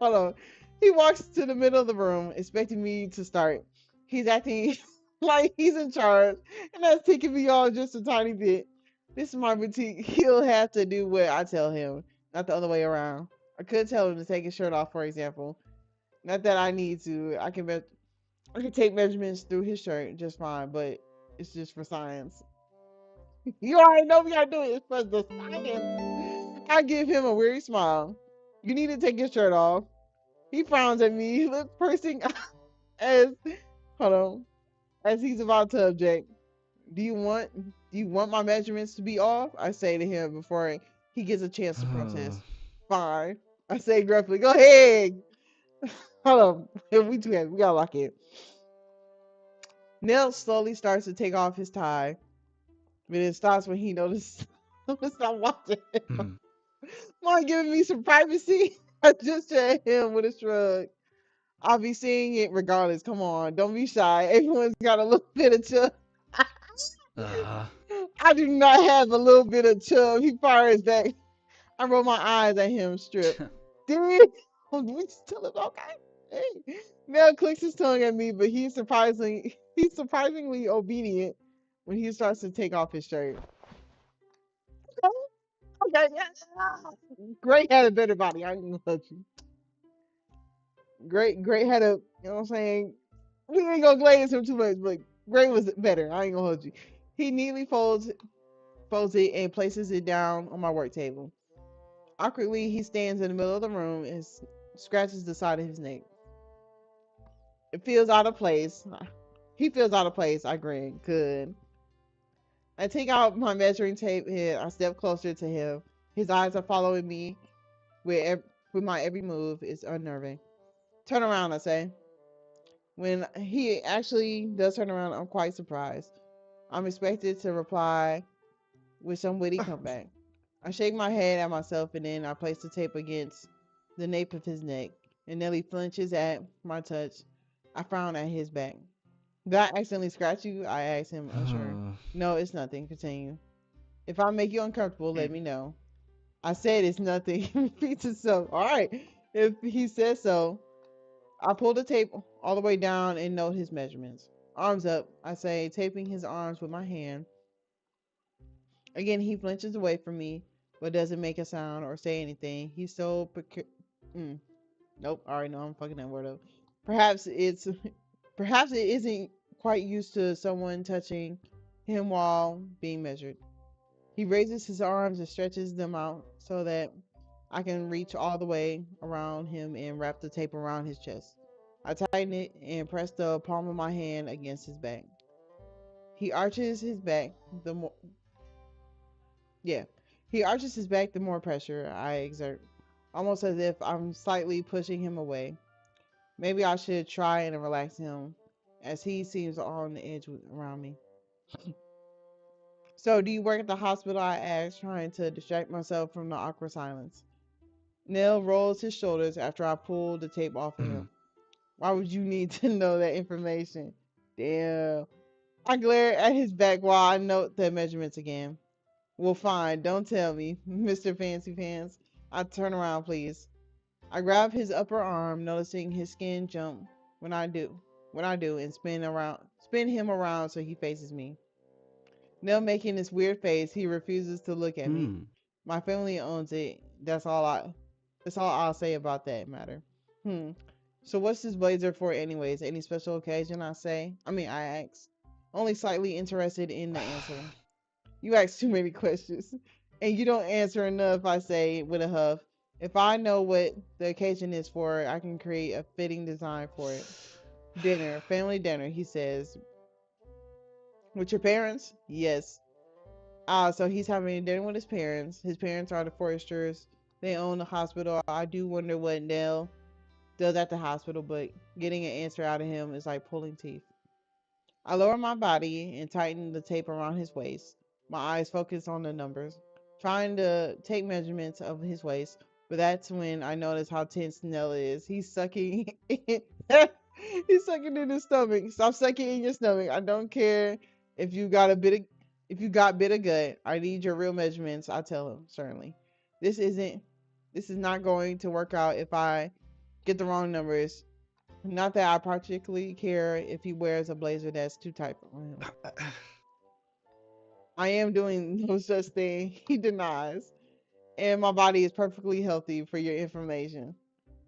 Hold on. He walks to the middle of the room, expecting me to start. He's acting like he's in charge, and that's taking me on just a tiny bit. This is my boutique. He'll have to do what I tell him, not the other way around. I could tell him to take his shirt off, for example. Not that I need to. I can take measurements through his shirt just fine, but it's just for science. You already know we gotta do it. It's for the science. I give him a weary smile. You need to take your shirt off. He frowns at me. He looks pursing as hold on. As he's about to object, do you want my measurements to be off? I say to him before he gets a chance to protest. Fine. I say gruffly, go ahead. Hold on. We too heavy. We gotta lock in. Nell slowly starts to take off his tie, but it stops when he notices I'm watching him. Hmm. Mind giving me some privacy? I just at him with a shrug. I'll be seeing it regardless. Come on, don't be shy. Everyone's got a little bit of chub. Uh, I do not have a little bit of chub. He fires back. I roll my eyes at him, strip. Did we still look okay? Hey. Mel clicks his tongue at me, but he's surprisingly obedient when he starts to take off his shirt. Okay, okay, yeah. Great had a better body. I ain't gonna touch you. Great had a, you know what I'm saying? We ain't gonna glaze him too much, but Great was better. I ain't gonna hold you. He neatly folds it and places it down on my work table. Awkwardly, he stands in the middle of the room and scratches the side of his neck. It feels out of place. He feels out of place. I grin. Good. I take out my measuring tape and I step closer to him. His eyes are following me with my every move. It's unnerving. Turn around, I say. When he actually does turn around, I'm quite surprised. I'm expected to reply with some witty comeback. I shake my head at myself and then I place the tape against the nape of his neck. And Nelly flinches at my touch. I frown at his back. Did I accidentally scratch you? I ask him, unsure. No, it's nothing. Continue. If I make you uncomfortable, let me know. I said it's nothing. He repeats himself. All right. If he says so, I pull the tape all the way down and note his measurements. Arms up, I say, taping his arms with my hand. Again, he flinches away from me, but doesn't make a sound or say anything. He's so nope. All right, no, I'm fucking that word up. Perhaps it's, perhaps it isn't quite used to someone touching him while being measured. He raises his arms and stretches them out so that I can reach all the way around him and wrap the tape around his chest. I tighten it and press the palm of my hand against his back. He arches his back the more yeah. He arches his back the more pressure I exert, almost as if I'm slightly pushing him away. Maybe I should try and relax him, as he seems on the edge around me. So, do you work at the hospital? I ask, trying to distract myself from the awkward silence. Neil rolls his shoulders after I pull the tape off of hmm. him. Why would you need to know that information? Damn. I glare at his back while I note the measurements again. Well, fine, don't tell me, Mr. Fancy Pants. I turn around, please. I grab his upper arm, noticing his skin jump when I do. When I do, and spin him around so he faces me. Now making this weird face, he refuses to look at me. Hmm. My family owns it. That's all I'll say about that matter. Hmm. So what's this blazer for anyways? Any special occasion, I ask. Only slightly interested in the answer. You ask too many questions. And you don't answer enough, I say with a huff. If I know what the occasion is for, I can create a fitting design for it. Dinner, family dinner, he says. With your parents? Yes. So he's having a dinner with his parents. His parents are the foresters. They own the hospital. I do wonder what Nell does at the hospital, but getting an answer out of him is like pulling teeth. I lower my body and tighten the tape around his waist. My eyes focus on the numbers, trying to take measurements of his waist. But that's when I notice how tense Nell is. He's sucking. He's sucking in his stomach. Stop sucking in your stomach. I don't care if you got a bit of if you got bit of gut. I need your real measurements. I tell him sternly. This isn't. This is not going to work out if I get the wrong numbers. Not that I particularly care if he wears a blazer that's too tight for him. I am doing no such thing, he denies, and my body is perfectly healthy for your information.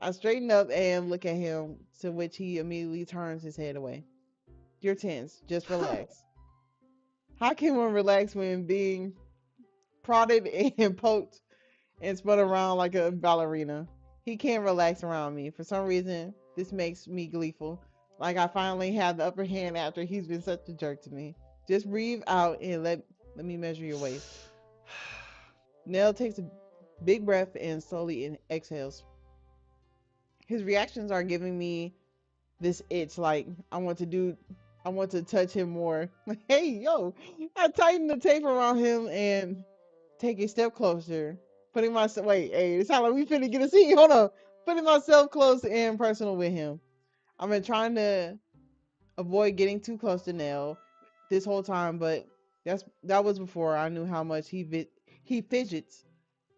I straighten up and look at him, to which he immediately turns his head away. You're tense, just relax. How can one relax when being prodded and poked and spun around like a ballerina? He can't relax around me. For some reason, this makes me gleeful, Like I finally have the upper hand after he's been such a jerk to me. Just breathe out and let me measure your waist. Nell takes a big breath and slowly exhales. His reactions are giving me this itch. Like I want to touch him more. Like, hey, yo, I tighten the tape around him and take a step closer. Putting myself, wait, hey, it sounds like we finna get a scene. Hold on. Putting myself close and personal with him. I've been trying to avoid getting too close to Nell this whole time, but that was before I knew how much he fidgets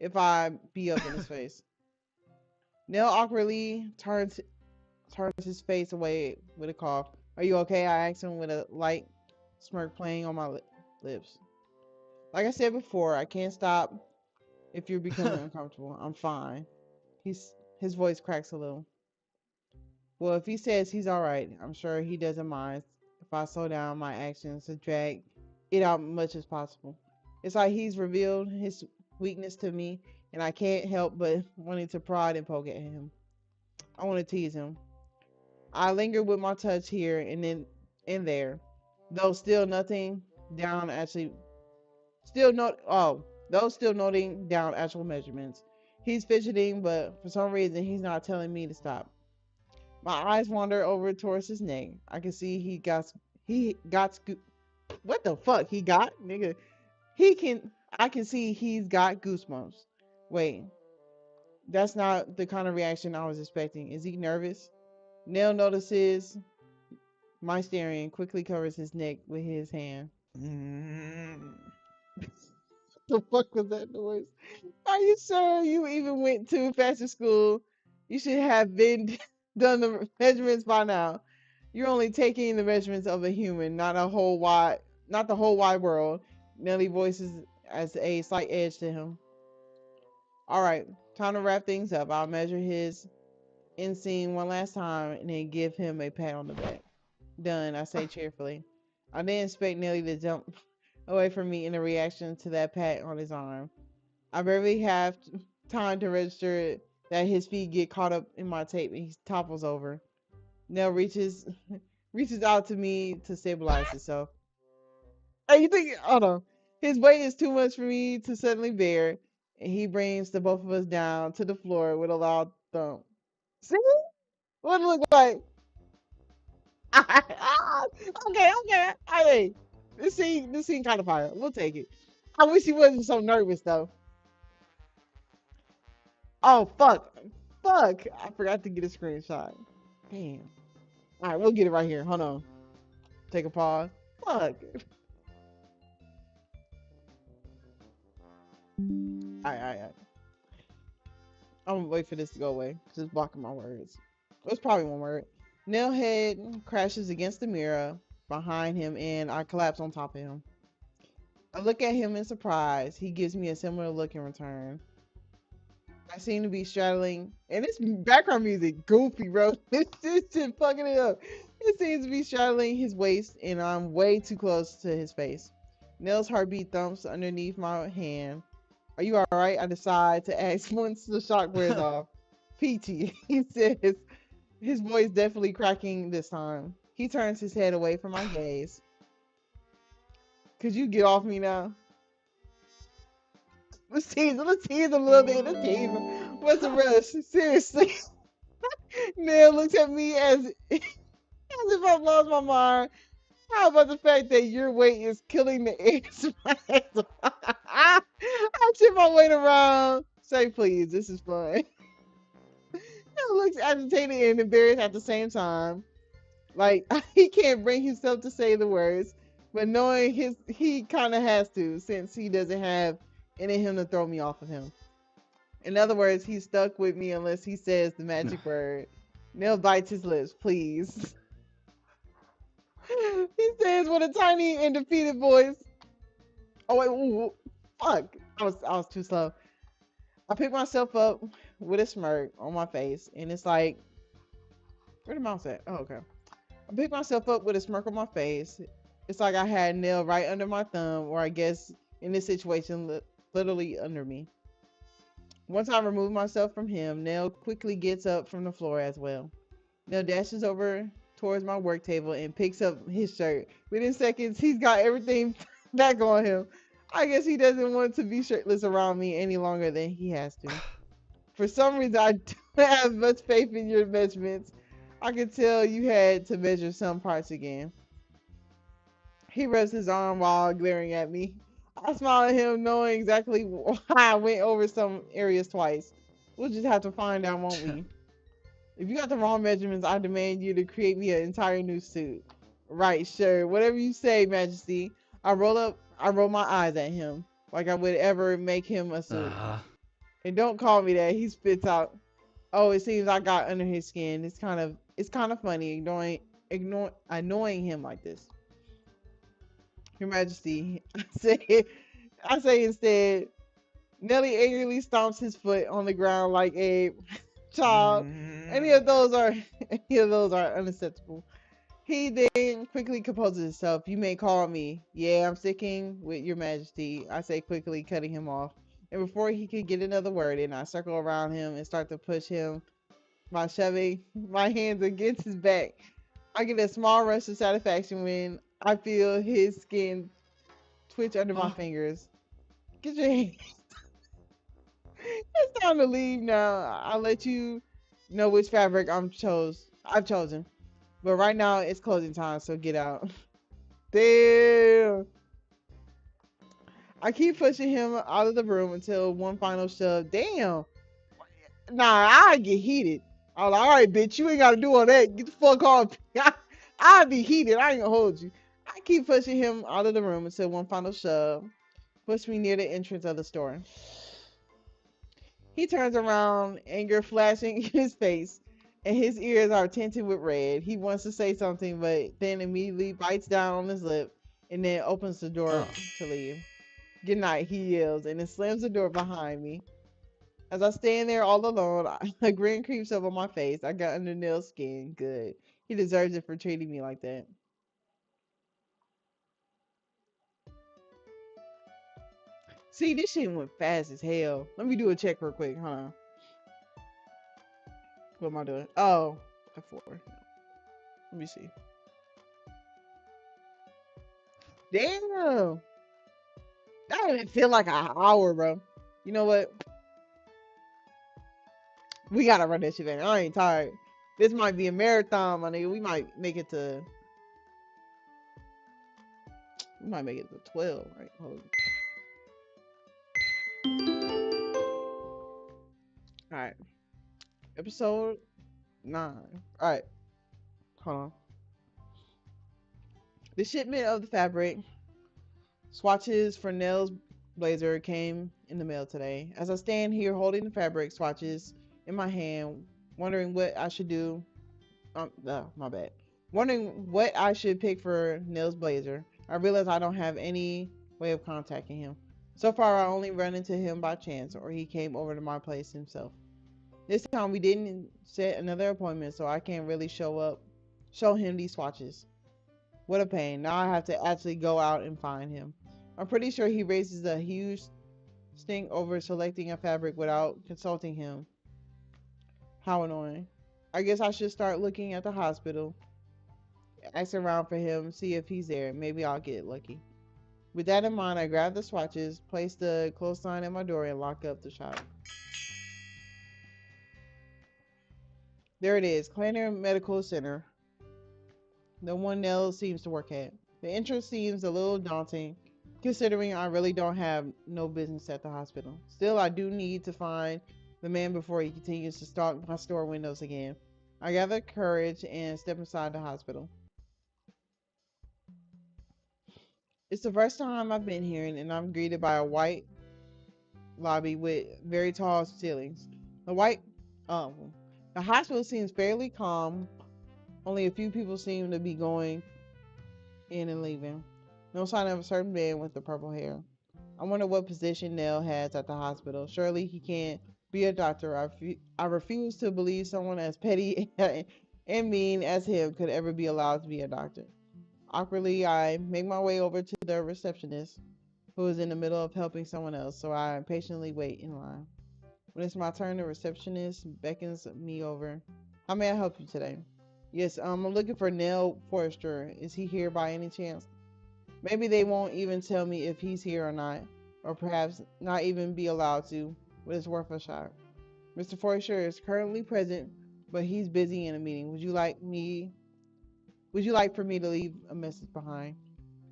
if I be up in his face. Nell awkwardly turns his face away with a cough. Are you okay? I asked him with a light smirk playing on my lips. Like I said before, I can't stop if you're becoming uncomfortable. I'm fine. His voice cracks a little. Well, if he says he's all right, I'm sure he doesn't mind if I slow down my actions to drag it out much as possible. It's like he's revealed his weakness to me, and I can't help but wanting to prod and poke at him. I want to tease him. I linger with my touch here and then and there, though still nothing down actually. Still not. Oh, though still noting down actual measurements. He's fidgeting, but for some reason he's not telling me to stop. My eyes wander over towards his neck. I can see he got what the fuck he got, nigga. He can I can see he's got goosebumps. Wait, that's not the kind of reaction I was expecting. Is he nervous? Nell notices my staring, quickly covers his neck with his hand. Mm. The fuck was that noise? Are you sure you even went to fashion school? You should have been done the measurements by now. You're only taking the measurements of a human, not the whole wide world. Nelly voices as a slight edge to him. All right, time to wrap things up. I'll measure his inseam one last time and then give him a pat on the back. Done, I say cheerfully. I didn't expect Nelly to jump away from me in a reaction to that pat on his arm. I barely have time to register that his feet get caught up in my tape and he topples over. Nell reaches out to me to stabilize himself. Hey, you think? Hold on. His weight is too much for me to suddenly bear, and he brings the both of us down to the floor with a loud thump. See what it look like? Okay, okay. Hey, this scene kind of fire. We'll take it. I wish he wasn't so nervous though. Oh fuck! I forgot to get a screenshot. Damn. All right, we'll get it right here. Hold on. Take a pause. Fuck. All right. I'm gonna wait for this to go away. Just blocking my words. It's probably one word. Nailhead crashes against the mirror behind him, and I collapse on top of him. I look at him in surprise. He gives me a similar look in return. I seem to be straddling, and this background music goofy, bro. This shit fucking it up. It seems to be straddling his waist, and I'm way too close to his face. Nell's heartbeat thumps underneath my hand. Are you alright? I decide to ask once the shock wears off. Peachy, he says, his voice definitely cracking this time. He turns his head away from my gaze. Could you get off me now? Let's tease him a little bit. Let's tease him. What's the rush? Seriously. Nell looks at me as if I've lost my mind. How about the fact that your weight is killing the air? I tip my weight around. Say please, this is fun. He looks agitated and embarrassed at the same time. Like he can't bring himself to say the words, but knowing he kind of has to since he doesn't have it in him to throw me off of him. In other words, he's stuck with me unless he says the magic word. Neil bites his lips, please. He says with a tiny and defeated voice. Oh wait, ooh, fuck! I was too slow. I pick myself up with a smirk on my face, and it's like, where the mouse at? Oh, okay. I pick myself up with a smirk on my face. It's like I had Neil right under my thumb, or I guess in this situation, literally under me. Once I remove myself from him, Neil quickly gets up from the floor as well. Neil dashes over towards my work table and picks up his shirt. Within seconds, he's got everything back on him. I guess he doesn't want to be shirtless around me any longer than he has to. For some reason, I don't have much faith in your measurements. I could tell you had to measure some parts again. He rubs his arm while glaring at me. I smile at him, knowing exactly why I went over some areas twice. We'll just have to find out, won't we? If you got the wrong measurements, I demand you to create me an entire new suit. Right, sure. Whatever you say, Majesty. I roll my eyes at him, like I would ever make him a suit. And don't call me that. He spits out. Oh, it seems I got under his skin. It's kind of funny annoying him like this. Your Majesty, I say instead. Nelly angrily stomps his foot on the ground like a child. Any of those are any of those are unacceptable. He then quickly composes himself. You may call me. Yeah, I'm sticking with your majesty. I say quickly, cutting him off. And before he could get another word in, I circle around him and start to push him by shoving my hands against his back. I get a small rush of satisfaction when I feel his skin twitch under my fingers. Get your hands. It's time to leave now. I'll let you know which fabric I've chosen. But right now it's closing time, so get out. Damn. I keep pushing him out of the room until one final shove. Damn. Nah, I get heated. I'm like, all right, bitch, you ain't gotta do all that. Get the fuck off. I be heated. I ain't gonna hold you. I keep pushing him out of the room until one final shove puts me near the entrance of the store. He turns around, anger flashing in his face, and his ears are tinted with red. He wants to say something, but then immediately bites down on his lip and then opens the door to leave. Good night, he yells, and then slams the door behind me. As I stand there all alone, a grin creeps up on my face. I got under Nell's skin. Good. He deserves it for treating me like that. See, this shit went fast as hell. Let me do a check real quick. Hold on. What am I doing? Oh, F4. Let me see. Damn. That didn't feel like an hour, bro. You know what? We gotta run that shit back. I ain't tired. This might be a marathon, my nigga. We might make it to 12, right? Hold on. Alright. Episode 9. Alright. Hold on. The shipment of the fabric swatches for Nell's blazer came in the mail today. As I stand here holding the fabric swatches in my hand, wondering what I should do. No, my bad. Wondering what I should pick for Nell's blazer, I realize I don't have any way of contacting him. So far, I only run into him by chance, or he came over to my place himself. This time, we didn't set another appointment, so I can't really show him these swatches. What a pain. Now I have to actually go out and find him. I'm pretty sure he raises a huge stink over selecting a fabric without consulting him. How annoying. I guess I should start looking at the hospital, ask around for him, see if he's there. Maybe I'll get lucky. With that in mind, I grab the swatches, place the clothesline at my door, and lock up the shop. There it is, Claner Medical Center. The one Nell seems to work at. The entrance seems a little daunting, considering I really don't have no business at the hospital. Still, I do need to find the man before he continues to stalk my store windows again. I gather courage and step inside the hospital. It's the first time I've been here, and I'm greeted by a white lobby with very tall ceilings. The white, the hospital seems fairly calm. Only a few people seem to be going in and leaving. No sign of a certain man with the purple hair. I wonder what position Nell has at the hospital. Surely he can't be a doctor. I refuse to believe someone as petty and mean as him could ever be allowed to be a doctor. Awkwardly, I make my way over to the receptionist, who is in the middle of helping someone else, so I patiently wait in line. When it's my turn, the receptionist beckons me over. How may I help you today? Yes, I'm looking for Nell Forrester. Is he here by any chance? Maybe they won't even tell me if he's here or not, or perhaps not even be allowed to, but it's worth a shot. Mr. Forrester is currently present, but he's busy in a meeting. Would you like for me to leave a message behind?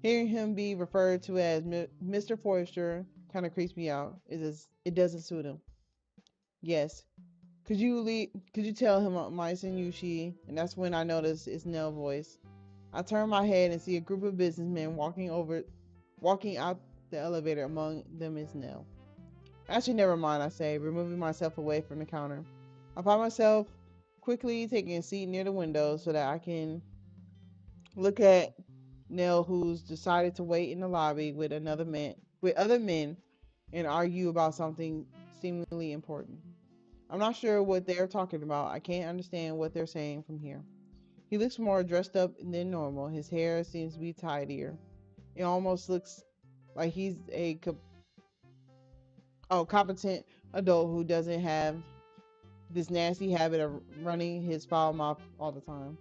Hearing him be referred to as Mr. Forrester kind of creeps me out. It doesn't suit him. Yes. Could you tell him my Yushi? And that's when I notice it's Nell's voice. I turn my head and see a group of businessmen walking out the elevator. Among them is Nell. Actually, never mind, I say, removing myself away from the counter. I find myself quickly taking a seat near the window so that I can look at Nell, who's decided to wait in the lobby with other men, and argue about something seemingly important. I'm not sure what they're talking about. I can't understand what they're saying from here. He looks more dressed up than normal. His hair seems to be tidier. It almost looks like he's a competent adult who doesn't have this nasty habit of running his foul mouth all the time.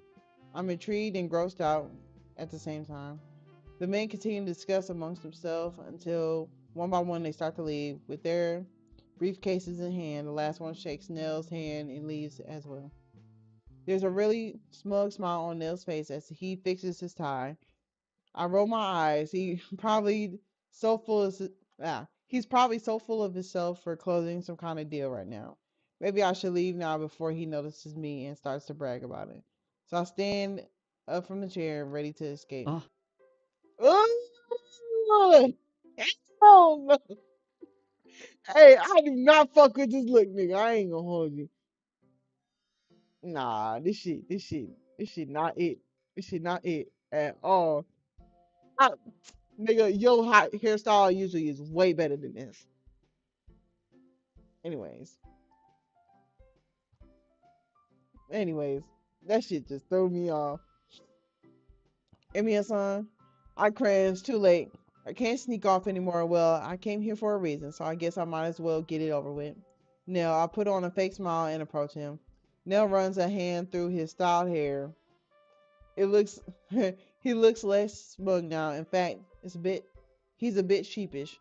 I'm intrigued and grossed out at the same time. The men continue to discuss amongst themselves until one by one they start to leave with their briefcases in hand. The last one shakes Nell's hand and leaves as well. There's a really smug smile on Nell's face as he fixes his tie. I roll my eyes. So full of he's probably so full of himself for closing some kind of deal right now. Maybe I should leave now before he notices me and starts to brag about it. So I stand up from the chair, ready to escape. Ah, Oh, hell no. Hey, I do not fuck with this look, nigga. I ain't gonna hold you. Nah, this shit not it. This shit not it at all. I, nigga, your hot hairstyle usually is way better than this. Anyways, anyways, that shit just threw me off. Amy son, I cringed. Too late. I can't sneak off anymore. Well, I came here for a reason, so I guess I might as well get it over with. Nell, I put on a fake smile and approach him. Nell runs a hand through his styled hair. It looks he looks less smug now. In fact, he's a bit sheepish.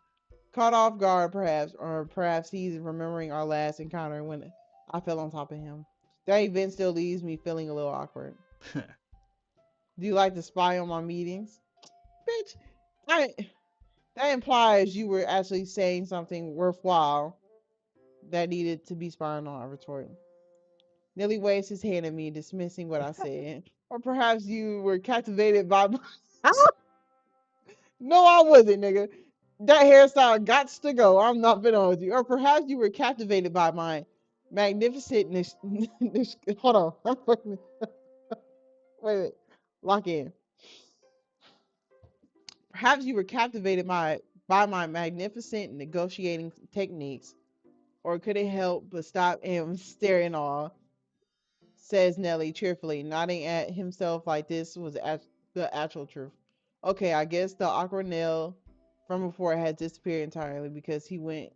Caught off guard perhaps, or perhaps he's remembering our last encounter when I fell on top of him. That event still leaves me feeling a little awkward. Do you like to spy on my meetings? Bitch, I that implies you were actually saying something worthwhile that needed to be spied on, I retort. Nearly waves his hand at me, dismissing what I said. Or perhaps you were captivated by my... No, I wasn't, nigga. That hairstyle gots to go. I'm not been on with you. Or perhaps you were captivated by my magnificent... Hold on. Wait, wait. Lock in. Perhaps you were captivated by my magnificent negotiating techniques. Or could it help but stop and stare in awe? Says Nelly cheerfully, nodding at himself like this was the actual truth. Okay, I guess the awkward Nell from before had disappeared entirely because he went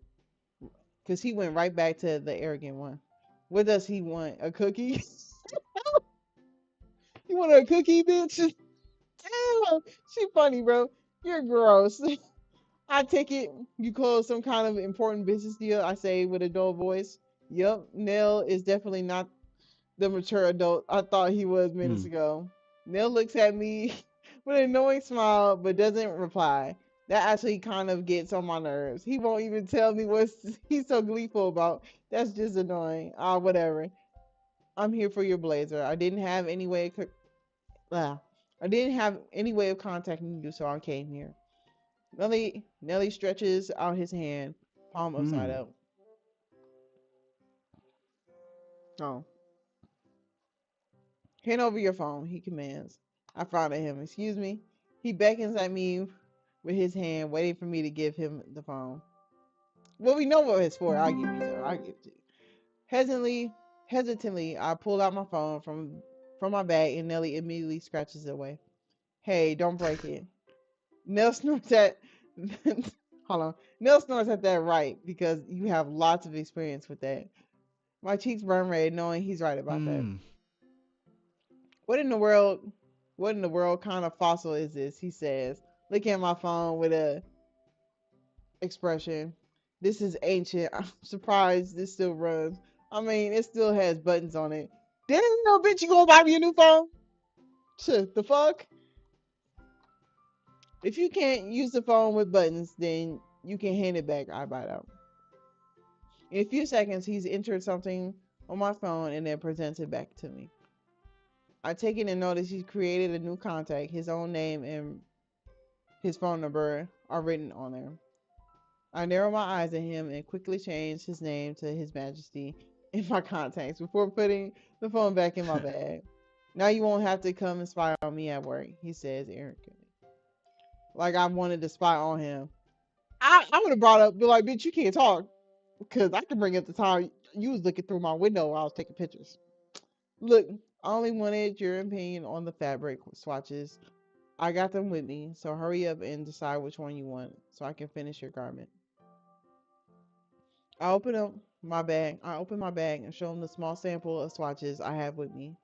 right back to the arrogant one. What does he want? A cookie? You want a cookie, bitch? Damn, she funny, bro. You're gross. I take it you close some kind of important business deal. I say with a dull voice. Yup, Nell is definitely not the mature adult I thought he was minutes hmm. ago. Neil looks at me with an annoying smile but doesn't reply. That actually kind of gets on my nerves. He won't even tell me what he's so gleeful about. That's just annoying. Ah, whatever. I'm here for your blazer. I didn't have any way of contacting you, so I came here. Nelly stretches out his hand, palm upside Hmm. up. Oh, hand over your phone, he commands. I frown at him. Excuse me? He beckons at me with his hand, waiting for me to give him the phone. Well, we know what it's for. I give you so. I give it to you. Hesitantly, I pull out my phone from my bag, and Nelly immediately scratches it away. Hey, don't break it. Nell snorts at. Hold on. Nell snorts at that right because you have lots of experience with that. My cheeks burn red, knowing he's right about that. Hmm. What in the world? What in the world kind of fossil is this? He says, looking at my phone with a expression. This is ancient. I'm surprised this still runs. I mean, it still has buttons on it. Damn, no bitch, you gonna buy me a new phone? Shit, the fuck? If you can't use the phone with buttons, then you can hand it back. I buy it out. In a few seconds, he's entered something on my phone and then presents it back to me. I take it and notice he's created a new contact. His own name and his phone number are written on there. I narrow my eyes at him and quickly change his name to His Majesty in my contacts before putting the phone back in my bag. Now you won't have to come and spy on me at work, he says arrogantly. Like I wanted to spy on him. I would have brought up, be like, bitch, you can't talk. Because I can bring up the time you was looking through my window while I was taking pictures. Look, I only wanted your opinion on the fabric swatches. I got them with me, so hurry up and decide which one you want so I can finish your garment. I open up my bag. I open my bag and show him the small sample of swatches I have with me.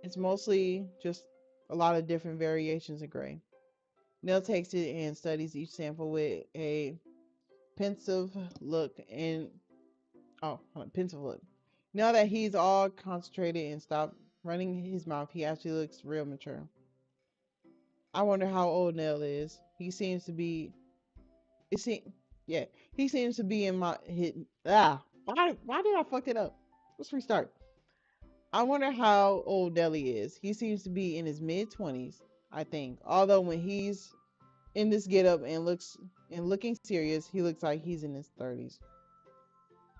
It's mostly just a lot of different variations of gray. Neil takes it and studies each sample with a pensive look and pensive look. Now that he's all concentrated and stopped running his mouth, he actually looks real mature. I wonder how old Neil is. He seems to be. It seems, yeah, he seems to be in my hit. Why did I fuck it up? Let's restart. I wonder how old Deli is. He seems to be in his mid 20s, I think. Although when he's in this getup and looking serious, he looks like he's in his 30s.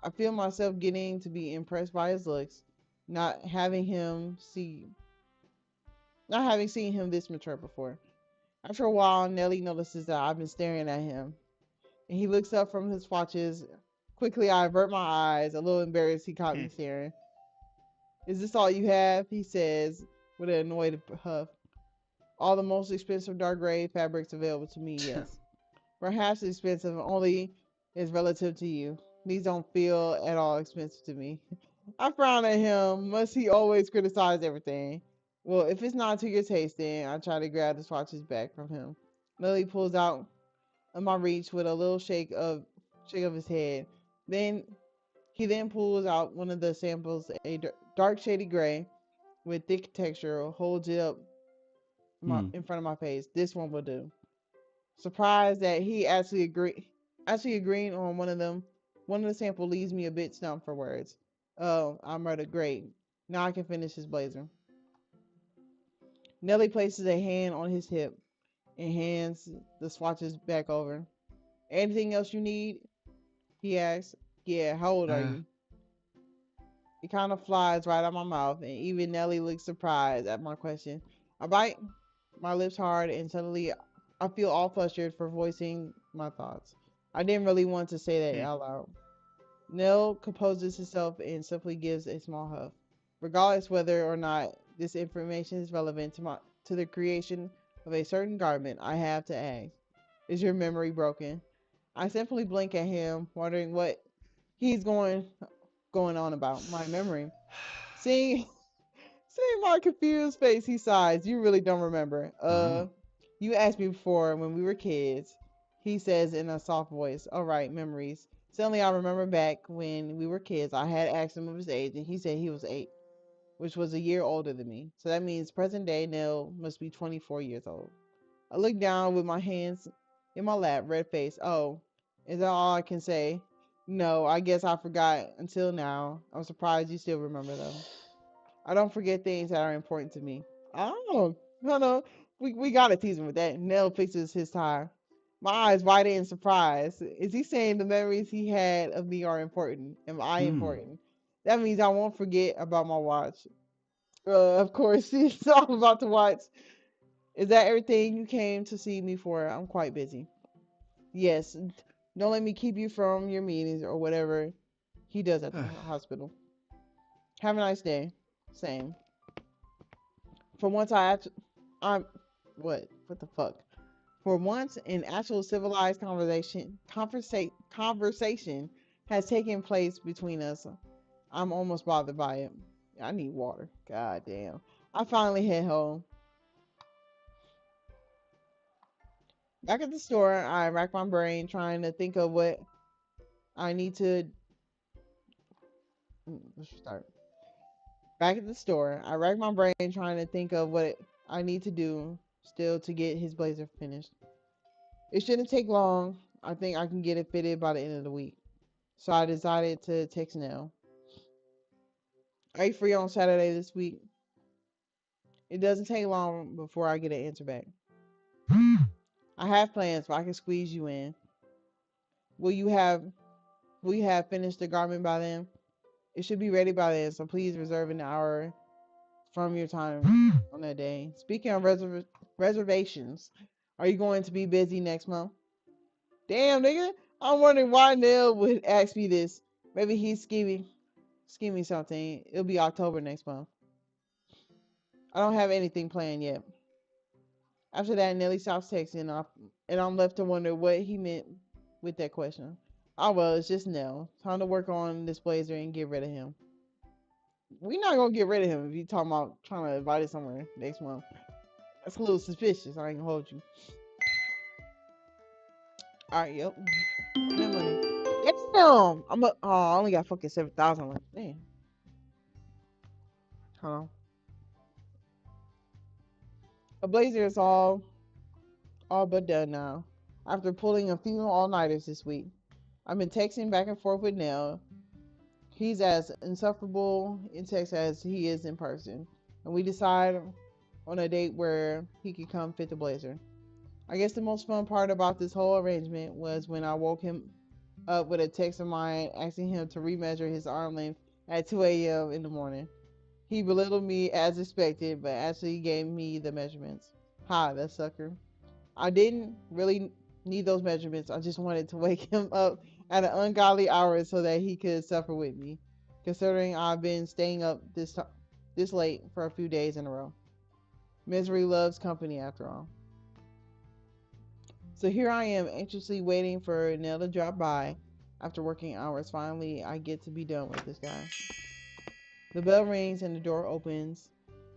I feel myself getting to be impressed by his looks, not having him see not having seen him this mature before. After a while, Nelly notices that I've been staring at him, and he looks up from his watches. Quickly, I avert my eyes, a little embarrassed he caught me staring. Is this all you have? He says with an annoyed huff. All the most expensive dark gray fabrics available to me, yes. Perhaps expensive only is relative to you. These don't feel at all expensive to me. I frown at him. Must he always criticize everything? Well, if it's not to your taste, then I try to grab the swatches back from him. Lily pulls out of my reach with a little shake of his head. Then he pulls out one of the samples, a dark shady gray with thick texture, holds it up Hmm. in front of my face. This one will do. Surprised that he actually agreeing on one of them. One of the sample leaves me a bit stumped for words. Oh, I murdered. Great. Now I can finish his blazer. Nelly places a hand on his hip and hands the swatches back over. Anything else you need? He asks. Yeah, how old are Uh, you? It kind of flies right out of my mouth, and even Nelly looks surprised at my question. I bite my lips hard, and suddenly I feel all flustered for voicing my thoughts. I didn't really want to say that hmm. out loud. Nell composes himself and simply gives a small huff. Regardless whether or not this information is relevant to the creation of a certain garment, I have to ask, is your memory broken? I simply blink at him, wondering what he's going on about. My memory. Seeing seeing my confused face, he sighs. You really don't remember. Oh. You asked me before when we were kids, he says in a soft voice. All right, memories. Suddenly I remember back when we were kids, I had asked him of his age, and he said he was 8, which was a year older than me. So that means present day Neil must be 24 years old. I look down with my hands in my lap, red face. Oh, is that all I can say? No, I guess I forgot until now. I'm surprised you still remember though. I don't forget things that are important to me. Oh, no. We gotta tease him with that. Nell fixes his tie. My eyes widen in surprise. Is he saying the memories he had of me are important? Am I Hmm. important? That means I won't forget about my watch. Of course, he's all about to watch. Is that everything you came to see me for? I'm quite busy. Yes. Don't let me keep you from your meetings or whatever he does at the hospital. Have a nice day. Same. For once, I'm what the fuck? For once, an actual civilized conversation has taken place between us. I'm almost bothered by it. I need water. God damn. I finally head home. Back at the store, I rack my brain trying to think of what I need to. Let's start. Back at the store, I rack my brain trying to think of what I need to do still to get his blazer finished. It shouldn't take long. I think I can get it fitted by the end of the week. So I decided to text Nell. Are you free on Saturday this week? It doesn't take long before I get an answer back. I have plans, but I can squeeze you in. Will you have will you have finished the garment by then? It should be ready by then, so please reserve an hour from your time on that day. Speaking of reservations, are you going to be busy next month? Damn, nigga. I'm wondering why Neil would ask me this. Maybe he's scheming something. It'll be October next month. I don't have anything planned yet. After that, Nelly stops texting off, and I'm left to wonder what he meant with that question. Oh well, it's just Nell. Time to work on this blazer and get rid of him. We're not gonna get rid of him if you talking about trying to invite us somewhere next month. That's a little suspicious. I ain't gonna hold you. All right, yep. No money. Damn. I only got fucking 7,000 left. Damn. Hold on. A blazer is all but done now. After pulling a few all-nighters this week, I've been texting back and forth with Nell. He's as insufferable in text as he is in person, and we decide on a date where he could come fit the blazer. I guess the most fun part about this whole arrangement was when I woke him up with a text of mine asking him to remeasure his arm length at 2 a.m. in the morning. He belittled me as expected, but actually gave me the measurements. Ha, that sucker. I didn't really need those measurements. I just wanted to wake him up at an ungodly hour so that he could suffer with me, considering I've been staying up this late for a few days in a row. Misery loves company after all. So here I am anxiously waiting for Nell to drop by after working hours. Finally, I get to be done with this guy. The bell rings and the door opens.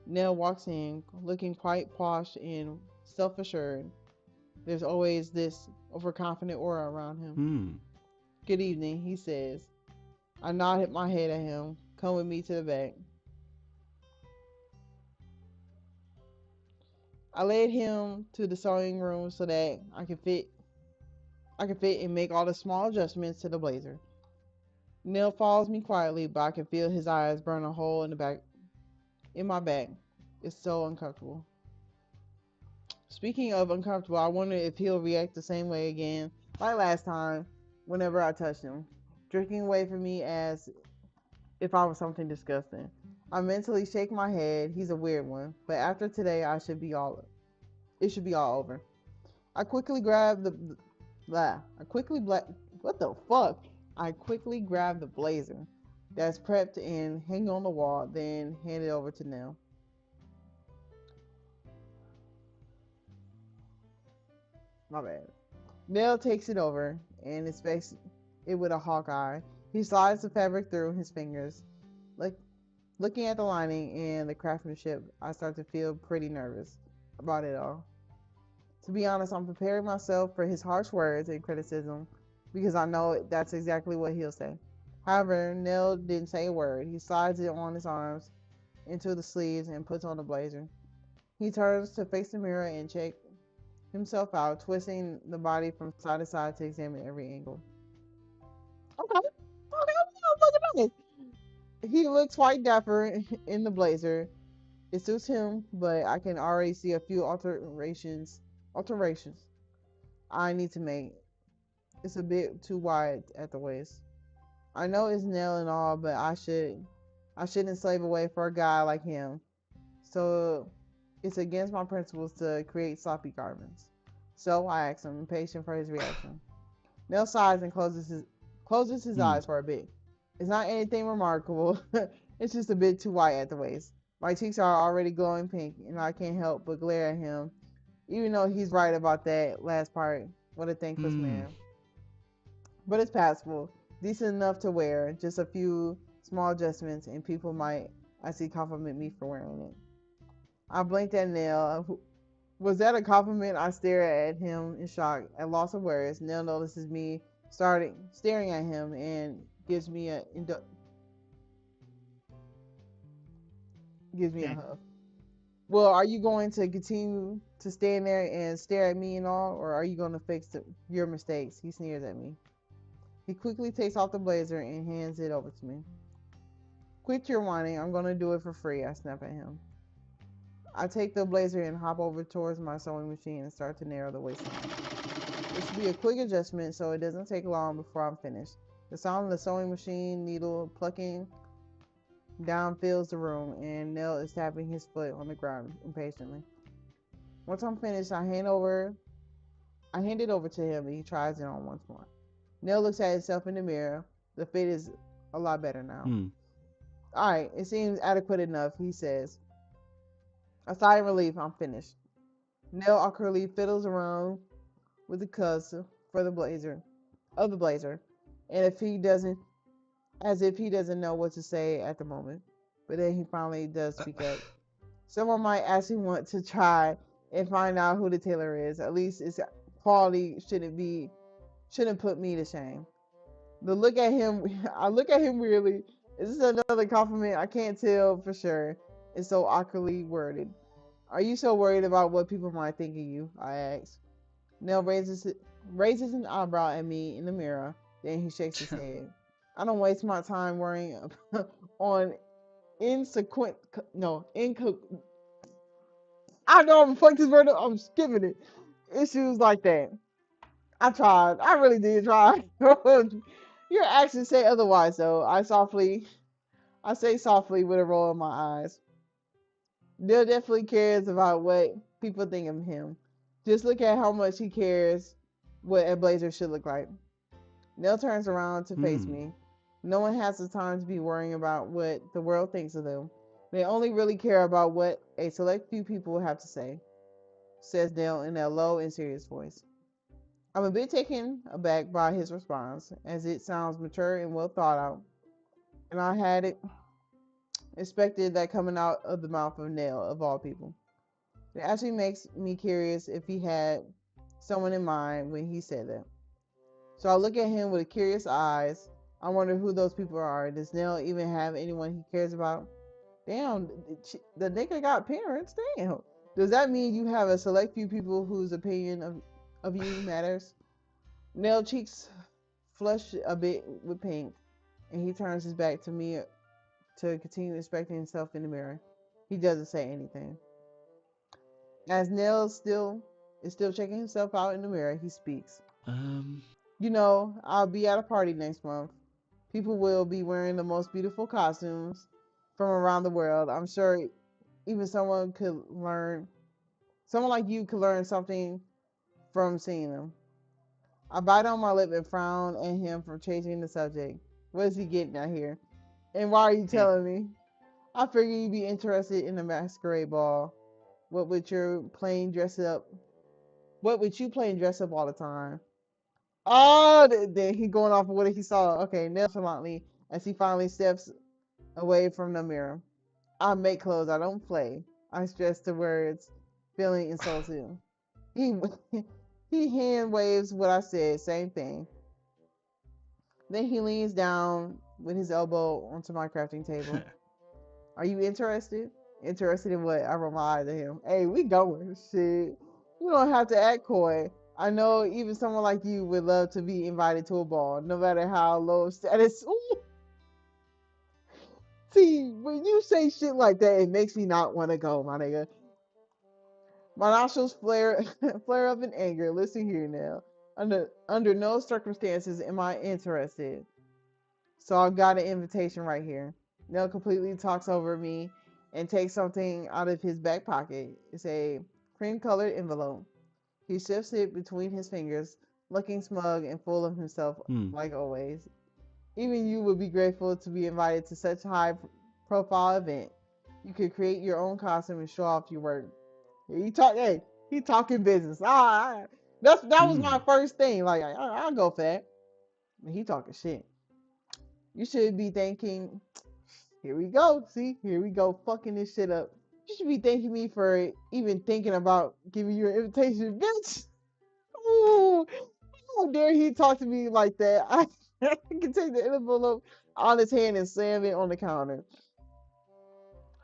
Nell walks in, looking quite posh and self-assured. There's always this overconfident aura around him. Good evening, he says. I nodded my head at him. Come with me to the back. I led him to the sewing room so that I could fit and make all the small adjustments to the blazer. Neil follows me quietly, but I can feel his eyes burn a hole in my back. It's so uncomfortable. Speaking of uncomfortable, I wonder if he'll react the same way again, like last time, whenever I touched him, drinking away from me as if I was something disgusting. I mentally shake my head. He's a weird one, but after today, it should be all over. I quickly grab the what the fuck? I quickly grab the blazer that's prepped and hang on the wall, then hand it over to Nell. My bad. Nell takes it over and inspects it with a hawk eye. He slides the fabric through his fingers. Like looking at the lining and the craftsmanship, I start to feel pretty nervous about it all. To be honest, I'm preparing myself for his harsh words and criticism because I know that's exactly what he'll say. However, Nell didn't say a word. He slides it on his arms into the sleeves and puts on the blazer. He turns to face the mirror and check himself out, twisting the body from side to side to examine every angle. Okay, look at this. He looks quite dapper in the blazer. It suits him, but I can already see a few alterations I need to make. It's a bit too wide at the waist. I know it's nail and all, but I shouldn't slave away for a guy like him. So it's against my principles to create sloppy garments. So I ask him, impatient for his reaction. Nell sighs and closes his eyes for a bit. It's not anything remarkable. It's just a bit too white at the waist. My cheeks are already glowing pink, and I can't help but glare at him, even though he's right about that last part. What a thankless man. But it's passable, decent enough to wear. Just a few small adjustments, and people might, I see, compliment me for wearing it. I blinked at Nell. Was that a compliment? I stare at him in shock, at loss of words. Nell notices me starting staring at him and gives me a Hmm. hug. Well, are you going to continue to stand there and stare at me and all, or are you going to fix your mistakes? He sneers at me. He quickly takes off the blazer and hands it over to me. Quit your whining. I'm going to do it for free. I snap at him. I take the blazer and hop over towards my sewing machine and start to narrow the waistline. It should be a quick adjustment so it doesn't take long before I'm finished. The sound of the sewing machine needle plucking down fills the room, and Nell is tapping his foot on the ground impatiently. Once I'm finished, I hand it over to him and he tries it on once more. Nell looks at himself in the mirror. The fit is a lot better now. Hmm. Alright, it seems adequate enough, he says. A sigh of relief, I'm finished. Nell awkwardly fiddles around with the cuffs for the blazer, and if he doesn't, as if he doesn't know what to say at the moment. But then he finally does Uh, speak up. Someone might actually want to try and find out who the tailor is. At least its quality shouldn't put me to shame. The look at him, I look at him weirdly. Is this another compliment? I can't tell for sure. It's so awkwardly worded. Are you so worried about what people might think of you? I ask. Nell raises an eyebrow at me in the mirror. Then he shakes his head. I don't waste my time worrying on insequent. No, inco. I know I'm fucked this word up. I'm skipping it. Issues like that. I tried. I really did try. Your actions say otherwise, though. I say softly with a roll of my eyes. Bill definitely cares about what people think of him. Just look at how much he cares what a blazer should look like. Nell turns around to face hmm. me. No one has the time to be worrying about what the world thinks of them. They only really care about what a select few people have to say, says Nell in a low and serious voice. I'm a bit taken aback by his response, as it sounds mature and well thought out, and I had expected that coming out of the mouth of Nell, of all people. It actually makes me curious if he had someone in mind when he said that. So I look at him with curious eyes. I wonder who those people are. Does Nell even have anyone he cares about? Damn, the nigga got parents. Damn. Does that mean you have a select few people whose opinion of you matters? Nell cheeks flush a bit with pink, and he turns his back to me to continue inspecting himself in the mirror. He doesn't say anything. As Nell is still checking himself out in the mirror, he speaks. Um. You know, I'll be at a party next month. People will be wearing the most beautiful costumes from around the world. I'm sure even someone like you could learn something from seeing them. I bite on my lip and frown at him for changing the subject. What is he getting at here? And why are you Hmm. telling me? I figure you'd be interested in the masquerade ball. What would your plain dress up? What would you plain dress up all the time? Oh, then he going off of what he saw. Okay, nonchalantly as he finally steps away from the mirror. I make clothes. I don't play. I stress the words, feeling insulted. He he hand waves what I said. Same thing. Then he leans down with his elbow onto my crafting table. Are you interested? Interested in what? I roll my eyes at him. Hey, we going. Shit. You don't have to act coy. I know even someone like you would love to be invited to a ball, no matter how low status. Ooh, see, when you say shit like that, it makes me not want to go, my nigga. My nostrils flare flare up in anger. Listen here now. Under no circumstances am I interested. So I've got an invitation right here. Nell completely talks over me and takes something out of his back pocket. It's a cream colored envelope. He shifts it between his fingers, looking smug and full of himself Hmm. like always. Even you would be grateful to be invited to such a high profile event. You could create your own costume and show off your work. He talking business. That was my Hmm. first thing. Like I'll go for that. He talking shit. You should be thinking, here we go. See, here we go, fucking this shit up. You should be thanking me for even thinking about giving you an invitation, bitch. Ooh, how dare he talk to me like that? I can take the envelope out of his hand and slam it on the counter.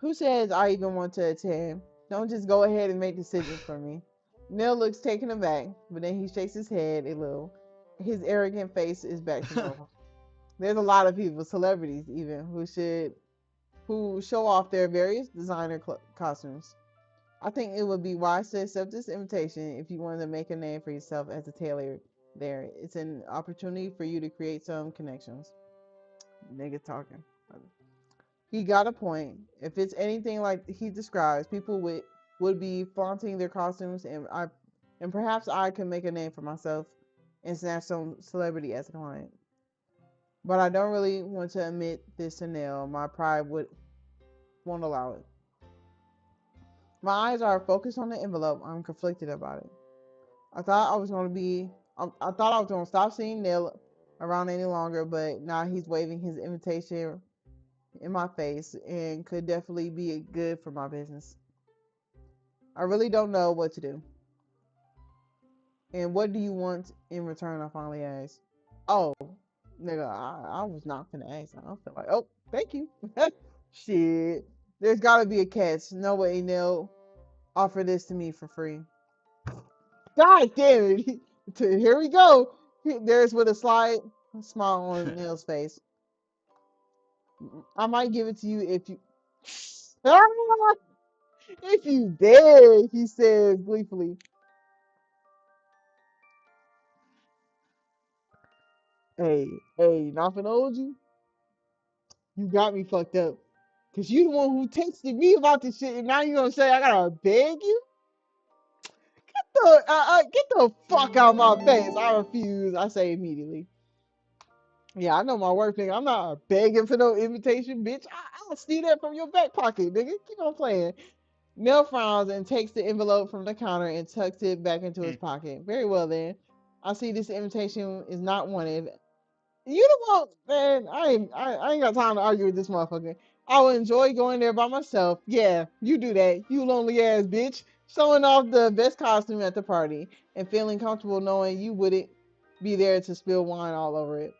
Who says I even want to attend? Don't just go ahead and make decisions for me. Neil looks taken aback, but then he shakes his head a little. His arrogant face is back to normal. There's a lot of people, celebrities even, who show off their various designer costumes. I think it would be wise to accept this invitation if you want to make a name for yourself as a tailor there. It's an opportunity for you to create some connections. Nigga talking. He got a point. If it's anything like he describes, people would be flaunting their costumes, and perhaps I could make a name for myself and snatch some celebrity as a client. But I don't really want to admit this to Neil. My pride won't allow it. My eyes are focused on the envelope. I'm conflicted about it. I thought I was going to be. I thought I was going to stop seeing Neil around any longer, but now he's waving his invitation in my face and could definitely be good for my business. I really don't know what to do. And what do you want in return? I finally asked. Oh, nigga, I was not gonna ask. I feel like, oh, thank you. Shit. There's gotta be a catch. No way Neil offered this to me for free. God damn it. Here we go. There's with a slight smile on Neil's face. I might give it to you if you. If you dare, he says gleefully. Hey, hey, not gonna hold you. You got me fucked up. Cause you the one who texted me about this shit, and now you gonna say I gotta beg you? Get the fuck out of my face. I refuse. I say immediately. Yeah, I know my work, nigga. I'm not begging for no invitation, bitch. I'll steal that from your back pocket, nigga. Keep on playing. Nell frowns and takes the envelope from the counter and tucks it back into his pocket. Very well then. I see this invitation is not wanted. You the one, man. I ain't got time to argue with this motherfucker. I will enjoy going there by myself. Yeah, you do that. You lonely ass bitch. Showing off the best costume at the party and feeling comfortable knowing you wouldn't be there to spill wine all over it.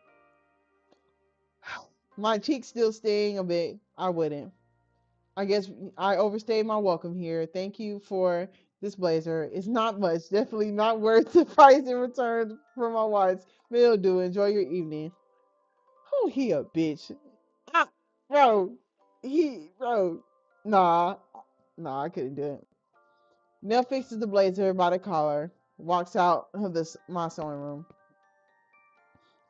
My cheeks still sting a bit. I wouldn't. I guess I overstayed my welcome here. Thank you for this blazer. It's not much. Definitely not worth the price in return for my whites. But it'll do. Enjoy your evening. Oh, he a bitch. Ah, bro. Bro. Nah. Nah, I couldn't do it. Nell fixes the blazer by the collar, walks out of my sewing room.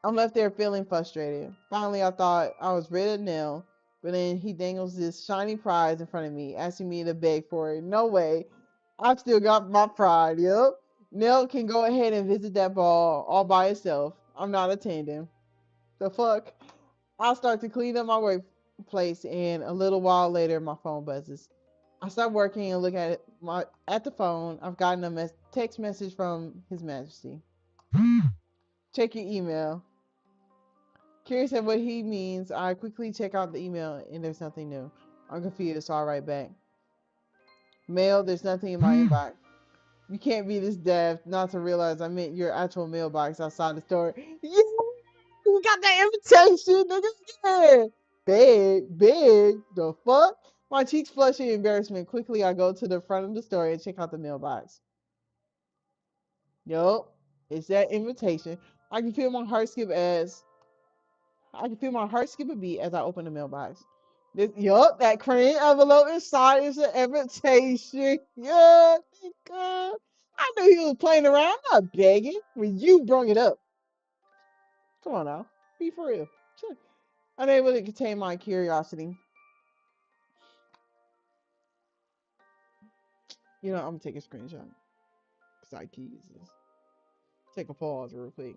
I'm left there feeling frustrated. Finally, I thought I was rid of Nell, but then he dangles this shiny prize in front of me, asking me to beg for it. No way. I've still got my pride, yep. Nell can go ahead and visit that ball all by itself. I'm not attending. The fuck? I start to clean up my workplace, and a little while later, my phone buzzes. I start working and look at the phone. I've gotten a text message from His Majesty. Check your email. Curious at what he means, I quickly check out the email, and there's nothing new. I'm confused, so I write back. Mail, there's nothing in my inbox. You can't be this daft not to realize I meant your actual mailbox outside the store. Yeah, you got that invitation, nigga. Yeah. Big. The fuck? My cheeks flush in embarrassment. Quickly, I go to the front of the store and check out the mailbox. Yup, it's that invitation. I can feel my heart skip as I can feel my heart skip a beat as I open the mailbox. Yup, that cream envelope inside is an invitation. Yeah, nigga. I knew he was playing around. I'm not begging when you brought it up. Come on now, be for real. Sure. Unable to contain my curiosity. You know, I'm gonna take a screenshot because I can use this. Take a pause real quick.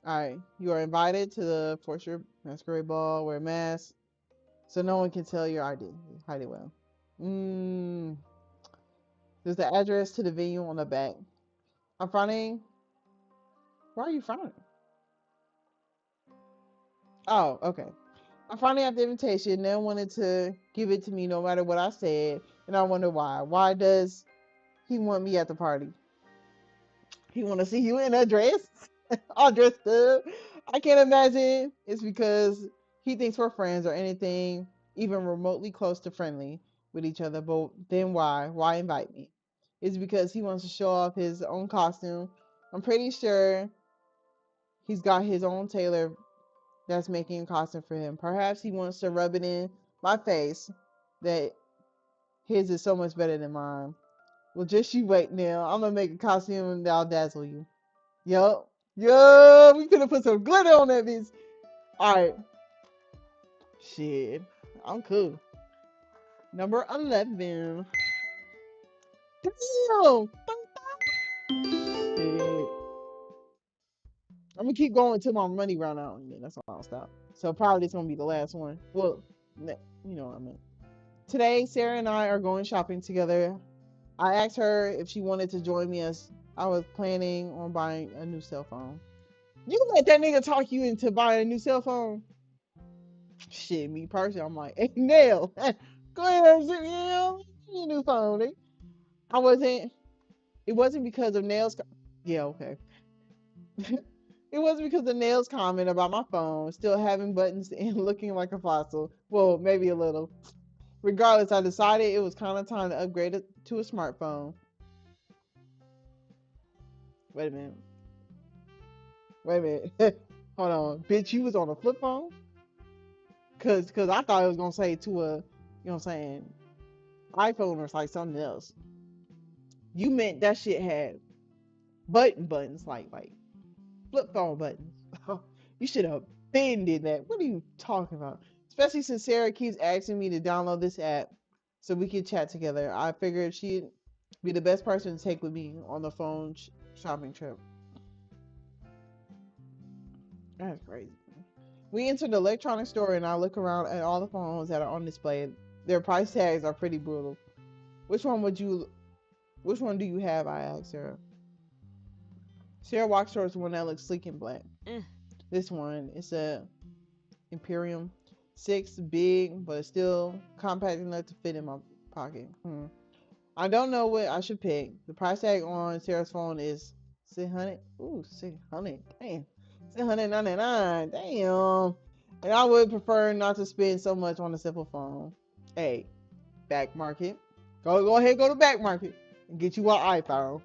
Alright, you are invited to the Fortune Masquerade Ball. Wear a mask so no one can tell your ID. Hide it well. There's the address to the venue on the back. I'm frowning. Why are you frowning? Oh, okay. I finally got the invitation. Nell wanted to give it to me no matter what I said, and I wonder why. Why does he want me at the party? He want to see you in a dress, all dressed up. I can't imagine it's because he thinks we're friends or anything even remotely close to friendly with each other. But then why? Why invite me? It's because he wants to show off his own costume. I'm pretty sure he's got his own tailor that's making a costume for him. Perhaps he wants to rub it in my face that his is so much better than mine. Well, just you wait now. I'm gonna make a costume that'll dazzle you. Yup. Yup. We could have put some glitter on that bitch. Alright. Shit. I'm cool. Number 11. Damn. Shit. I'm gonna keep going until my money run out, and then that's all I'll stop. So probably it's gonna be the last one. Well, you know what I mean. Today, Sarah and I are going shopping together. I asked her if she wanted to join me as I was planning on buying a new cell phone. You let that nigga talk you into buying a new cell phone? Shit, me personally, I'm like, hey, Nail, go ahead, sit down, your new phone. Eh? I wasn't. It wasn't because of Nail's. Yeah, okay. It wasn't because of Nail's comment about my phone still having buttons and looking like a fossil. Well, maybe a little. Regardless, I decided it was kind of time to upgrade it to a smartphone. Wait a minute. Wait a minute. Hold on. Bitch, you was on a flip phone? Cause I thought it was gonna say to a, you know what I'm saying, iPhone or like something else. You meant that shit had buttons like flip phone buttons. You should have been did that. What are you talking about? Especially since Sarah keeps asking me to download this app so we could chat together. I figured she'd be the best person to take with me on the phone shopping trip. That's crazy. We entered the electronics store and I look around at all the phones that are on display. Their price tags are pretty brutal. Which one would you? Which one do you have? I asked Sarah. Sarah walks towards the one that looks sleek and black. This one, it's a Imperium 6, big but still compact enough to fit in my pocket. I don't know what I should pick. The price tag on Sarah's phone is 600. Ooh, 600. Damn. 699. Damn. And I would prefer not to spend so much on a simple phone. Hey, back market. Go ahead, go to back market and get you an iPhone.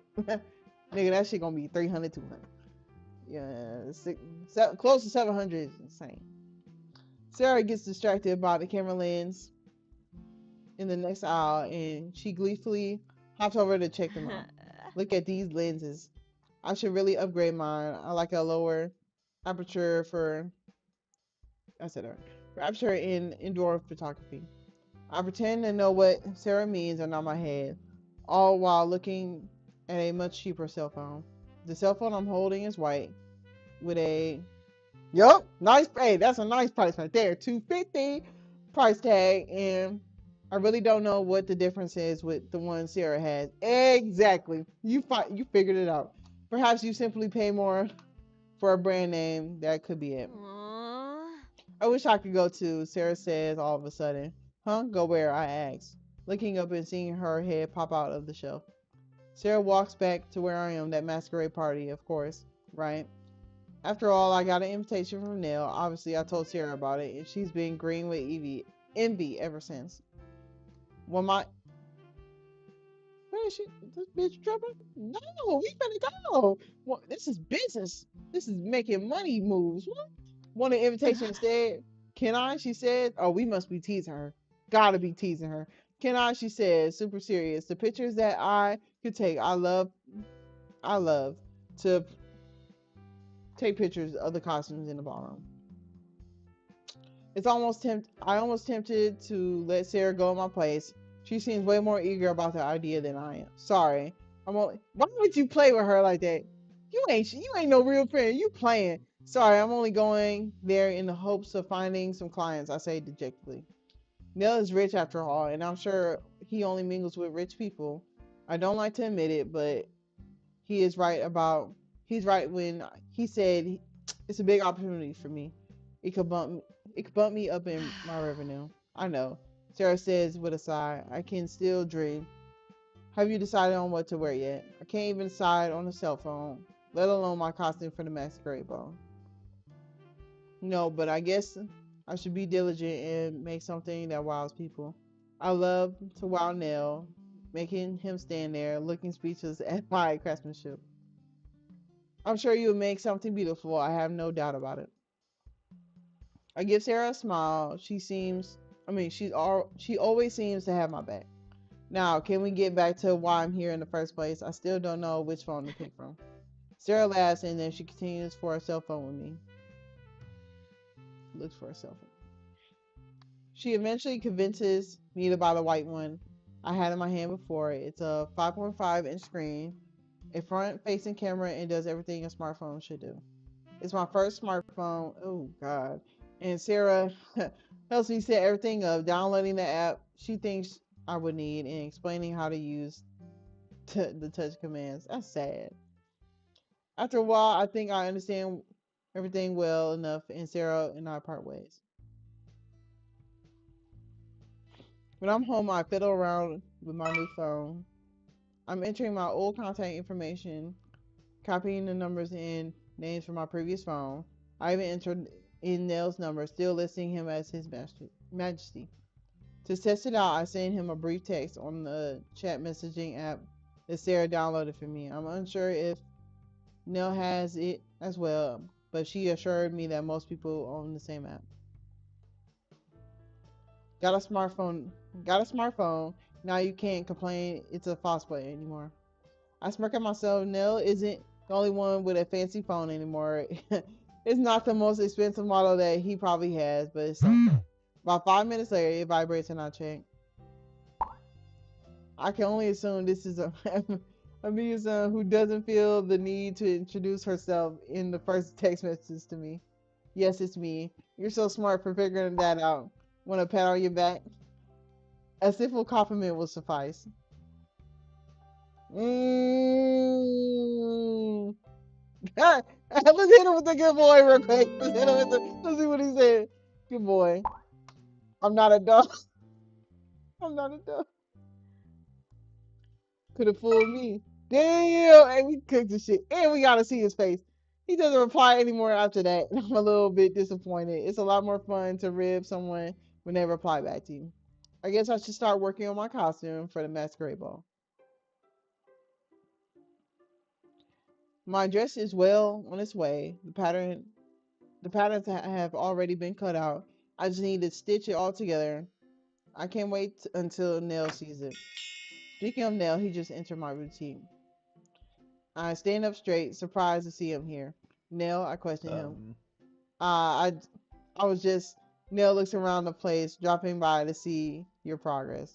Nigga, that shit gonna be 300, 200. Yeah, close to 700 is insane. Sarah gets distracted by the camera lens in the next aisle and she gleefully hops over to check them out. Look at these lenses. I should really upgrade mine. I like a lower aperture for, I said that, for aperture in indoor photography. I pretend to know what Sarah means and on my head, all while looking at a much cheaper cell phone. The cell phone I'm holding is white with a, yup, nice, hey, that's a nice price right there, 250 price tag, and I really don't know what the difference is with the one Sarah has. Exactly, you figured it out. Perhaps you simply pay more for a brand name. That could be it. Aww. I wish I could go too, Sarah says all of a sudden. Huh? Go where? I asked, looking up and seeing her head pop out of the shelf. Sarah walks back to where I am, that masquerade party, of course, right? After all, I got an invitation from Nell. Obviously, I told Sarah about it, and she's been green with envy ever since. Well, where is she? This bitch tripping? No, we finna go. Well, this is business. This is making money moves. What? Want an invitation instead? Can I? She said. Oh, we must be teasing her. Gotta be teasing her. Can I? She said, super serious. The pictures that I could take. I love to take pictures of the costumes in the ballroom. I almost tempted to let Sarah go in my place. She seems way more eager about the idea than I am. Sorry. Why would you play with her like that? You ain't no real friend. You playing. Sorry, I'm only going there in the hopes of finding some clients, I say dejectedly. Neil is rich after all, and I'm sure he only mingles with rich people. I don't like to admit it, but he is right about he's right when he said it's a big opportunity for me. It could bump me. It could bump me up in my revenue. I know. Sarah says with a sigh. I can still dream. Have you decided on what to wear yet? I can't even decide on a cell phone, let alone my costume for the masquerade ball. No, but I guess I should be diligent and make something that wows people. I love to wow Nell, making him stand there looking speechless at my craftsmanship. I'm sure you'll make something beautiful. I have no doubt about it. I give Sarah a smile. She always seems to have my back. Now, can we get back to why I'm here in the first place? I still don't know which phone to pick from. Sarah laughs and then she continues for a cell phone with me. Looks for a cell phone. She eventually convinces me to buy the white one I had in my hand before. It's a 5.5-inch screen, a front-facing camera, and does everything a smartphone should do. It's my first smartphone. Oh God! And Sarah helps me set everything up, downloading the app she thinks I would need, and explaining how to use the touch commands. That's sad. After a while, I think I understand everything well enough, and Sarah and I part ways. When I'm home, I fiddle around with my new phone. I'm entering my old contact information, copying the numbers and names from my previous phone. I even entered in Nell's number, still listing him as His Majesty. To test it out, I sent him a brief text on the chat messaging app that Sarah downloaded for me. I'm unsure if Nell has it as well, but she assured me that most people own the same app. Got a smartphone. Got a smartphone. Now you can't complain it's a false play anymore. I smirk at myself. Nell isn't the only one with a fancy phone anymore. It's not the most expensive model that he probably has, but it's something. About 5 minutes later, it vibrates and I check. I can only assume this is a museum who doesn't feel the need to introduce herself in the first text message to me. Yes, it's me. You're so smart for figuring that out. Want a pat on your back? A simple compliment will suffice. Mm. Let's hit him with the good boy real quick. Let's see what he said. Good boy. I'm not a dog. I'm not a dog. Could have fooled me. Damn, and we cooked the shit. And we gotta see his face. He doesn't reply anymore after that. I'm a little bit disappointed. It's a lot more fun to rib someone when they reply back to you. I guess I should start working on my costume for the masquerade ball. My dress is well on its way. The patterns have already been cut out. I just need to stitch it all together. I can't wait until Nell sees it. Speaking of Nell, he just entered my routine. I stand up straight, surprised to see him here. Nell, I question him. Uh, I, I was just. Nell looks around the place, dropping by to see your progress.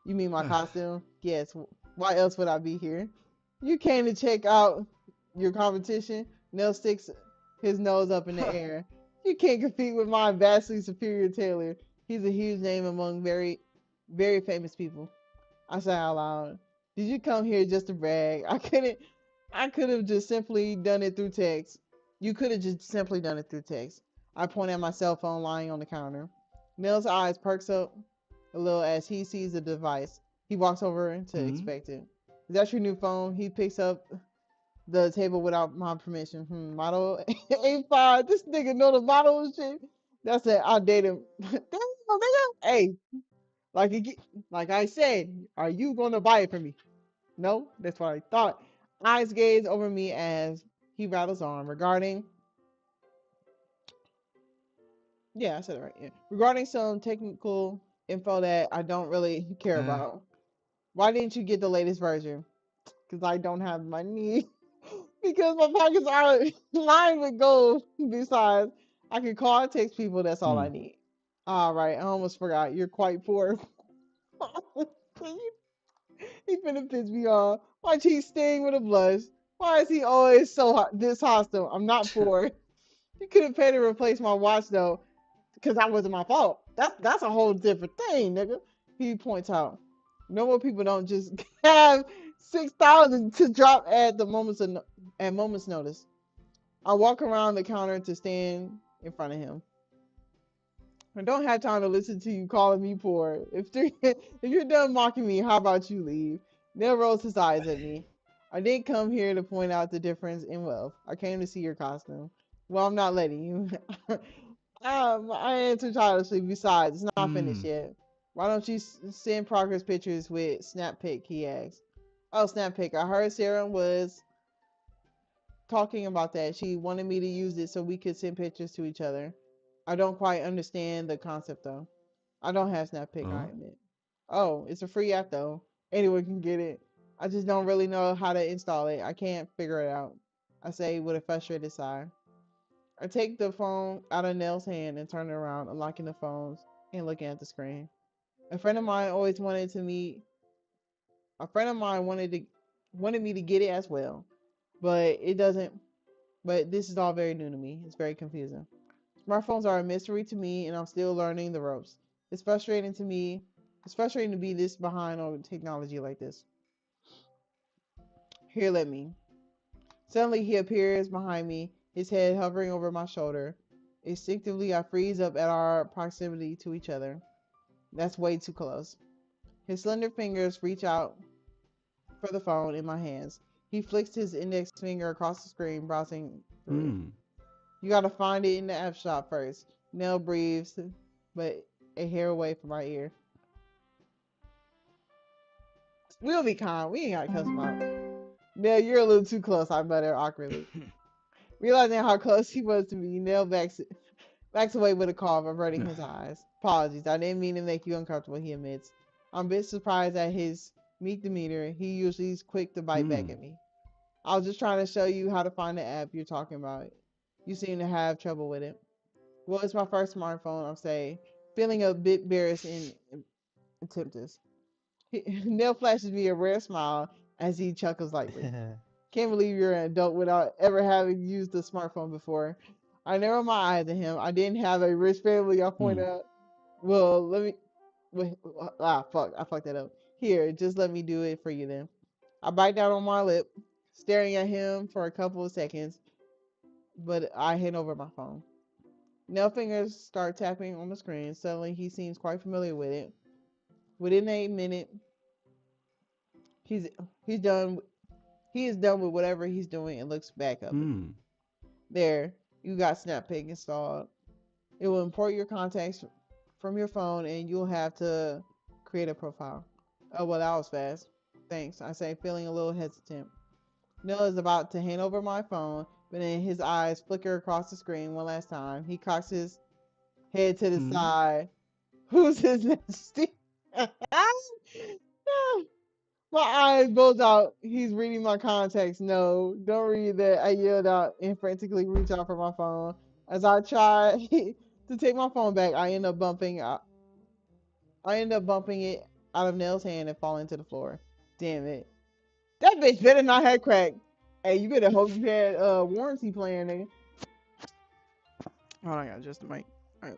You mean my costume? Yes. Why else would I be here? You came to check out your competition. Nell sticks his nose up in the air. You can't compete with my vastly superior Taylor. He's a huge name among very, very famous people. I say out loud. Did you come here just to brag? I could have just simply done it through text. You could have just simply done it through text. I point at my cell phone lying on the counter. Nell's eyes perks up a little as he sees the device. He walks over to inspect it. Is that your new phone? He picks up the table without my permission. Model A5. This nigga know the model and shit. That's an outdated. Damn, nigga. Hey, like like I said, are you gonna buy it for me? No, that's what I thought. Eyes gaze over me as he rattles on regarding. Yeah, I said it right. Yeah. Regarding some technical info that I don't really care about. Why didn't you get the latest version? Because I don't have money. Because my pockets are lined with gold. Besides, I can call and text people. That's all I need. All right, I almost forgot. You're quite poor. He finna piss me off. My cheeks sting with a blush. Why is he always this hostile? I'm not poor. You could have paid to replace my watch though, because that wasn't my fault. That's a whole different thing, nigga. He points out. Normal people don't just have 6,000 to drop at moment's notice. I walk around the counter to stand in front of him. I don't have time to listen to you calling me poor. If you're done mocking me, how about you leave? Neil rolls his eyes at me. I didn't come here to point out the difference in wealth. I came to see your costume. Well, I'm not letting you. I answered childishly. Besides, it's not finished Hmm. yet. Why don't you send progress pictures with Snap Pic? He asked. Oh, Snap Pic. I heard Sarah was talking about that. She wanted me to use it so we could send pictures to each other. I don't quite understand the concept though. I don't have Snappic, I Oh. admit. Oh, it's a free app though. Anyone can get it. I just don't really know how to install it. I can't figure it out. I say with a frustrated sigh. I take the phone out of Nell's hand and turn it around, unlocking the phones and looking at the screen. A friend of mine always wanted to meet. A friend of mine wanted me to get it as well, but it doesn't. But this is all very new to me. It's very confusing. Smartphones are a mystery to me, and I'm still learning the ropes. It's frustrating to me. It's frustrating to be this behind on technology like this. Here, let me. Suddenly, he appears behind me, his head hovering over my shoulder. Instinctively, I freeze up at our proximity to each other. That's way too close. His slender fingers reach out for the phone in my hands. He flicks his index finger across the screen, browsing through it. Hmm. You gotta find it in the app shop first. Nell breathes, but a hair away from my ear. We'll be calm. We ain't gotta cuss him out. Nell, you're a little too close, I muttered awkwardly. Realizing how close he was to me, Nell backs away with a cough, averting his eyes. Apologies, I didn't mean to make you uncomfortable, he admits. I'm a bit surprised at his meek demeanor. He usually is quick to bite back Hmm. at me. I was just trying to show you how to find the app you're talking about. You seem to have trouble with it. Well, it's my first smartphone, I'm saying, feeling a bit embarrassed and tempted. Nell flashes me a rare smile as he chuckles lightly. Can't believe you're an adult without ever having used a smartphone before. I narrow my eyes at him. I didn't have a rich family, I point Hmm. out. Well, let me. Wait, fuck. I fucked that up. Here, just let me do it for you then. I bite down on my lip, staring at him for a couple of seconds, but I hand over my phone. Nail fingers start tapping on the screen. Suddenly, he seems quite familiar with it. Within a minute, he's he's done. He is done with whatever he's doing and looks back up at me. Hmm. There, you got SnapPig installed. It will import your contacts from your phone, and you'll have to create a profile. Oh well, that was fast. Thanks. I say, feeling a little hesitant. Noah is about to hand over my phone, but then his eyes flicker across the screen one last time. He cocks his head to the Hmm. side. Who's his next? My eyes bulge out. He's reading my contacts. No, don't read that. I yelled out and frantically reach out for my phone. As I try to take my phone back, I end up bumping it out of Nell's hand and falling to the floor. Damn it. That bitch better not have crack. Hey, you better hope you had warranty plan, nigga. Hold on, I got just the mic. All right.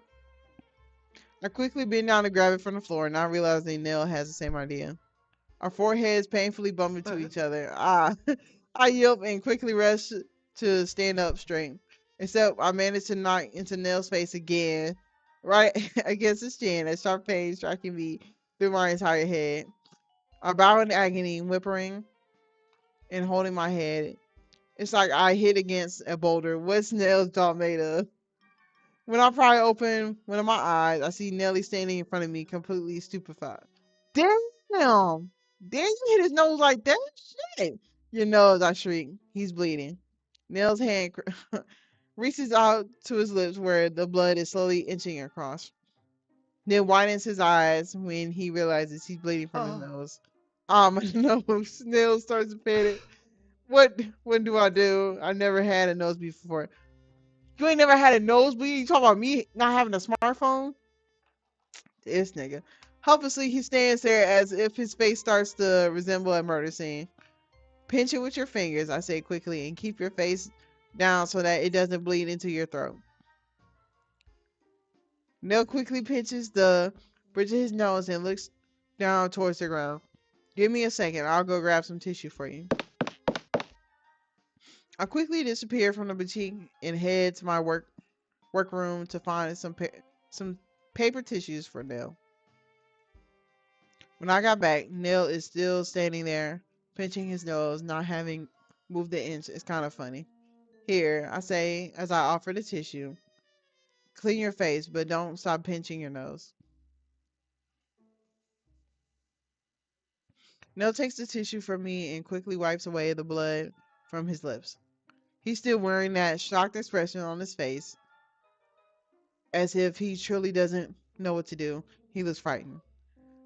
I quickly bend down to grab it from the floor, not realizing Nell has the same idea. Our foreheads painfully bump into each other. I yelp and quickly rush to stand up straight. Except I manage to knock into Nell's face again, right against his chin, a sharp pain striking me through my entire head. I bow in agony, whimpering and holding my head. It's like I hit against a boulder. What's Nell's jaw made of? When I pry open one of my eyes, I see Nelly standing in front of me, completely stupefied. Damn! Damn, you hit his nose like that? Shit! Your nose, I shriek. He's bleeding. Nell's hand reaches out to his lips where the blood is slowly inching across. Then widens his eyes when he realizes he's bleeding from his Oh. nose. Ah, my nose. Nell starts to panic. What do I do? I never had a nosebleed before. You ain't never had a nosebleed? You talking about me not having a smartphone? This nigga. Helplessly, he stands there as if his face starts to resemble a murder scene. Pinch it with your fingers, I say quickly, and keep your face down so that it doesn't bleed into your throat. Nell quickly pinches the bridge of his nose and looks down towards the ground. Give me a second. I'll go grab some tissue for you. I quickly disappear from the boutique and head to my workroom to find some paper tissues for Nell. When I got back, Nell is still standing there, pinching his nose, not having moved an inch. It's kind of funny. Here, I say as I offer the tissue, clean your face, but don't stop pinching your nose. Nell takes the tissue from me and quickly wipes away the blood from his lips. He's still wearing that shocked expression on his face, as if he truly doesn't know what to do. He looks frightened.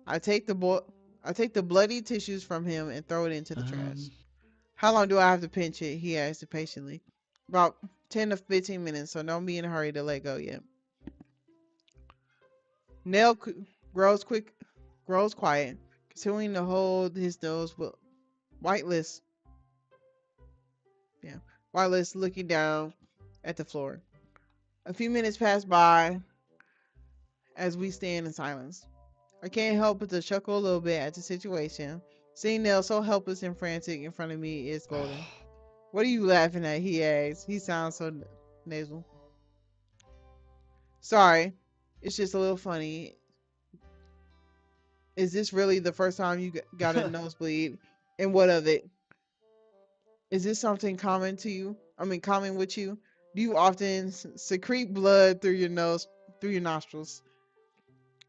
I take the I take the bloody tissues from him and throw it into the trash. Um. How long do I have to pinch it? He asked impatiently. About 10 to 15 minutes, so don't be in a hurry to let go yet. Nell grows quick, grows quiet, continuing to hold his nose, but whiteless, yeah, whiteless, looking down at the floor. A few minutes pass by as we stand in silence. I can't help but to chuckle a little bit at the situation. Seeing Nell so helpless and frantic in front of me is golden. What are you laughing at? He asks. He sounds so nasal. Sorry, it's just a little funny. Is this really the first time you got a nosebleed? And what of it? Is this something common to you? I mean, common with you? Do you often secrete blood through your nose, through your nostrils?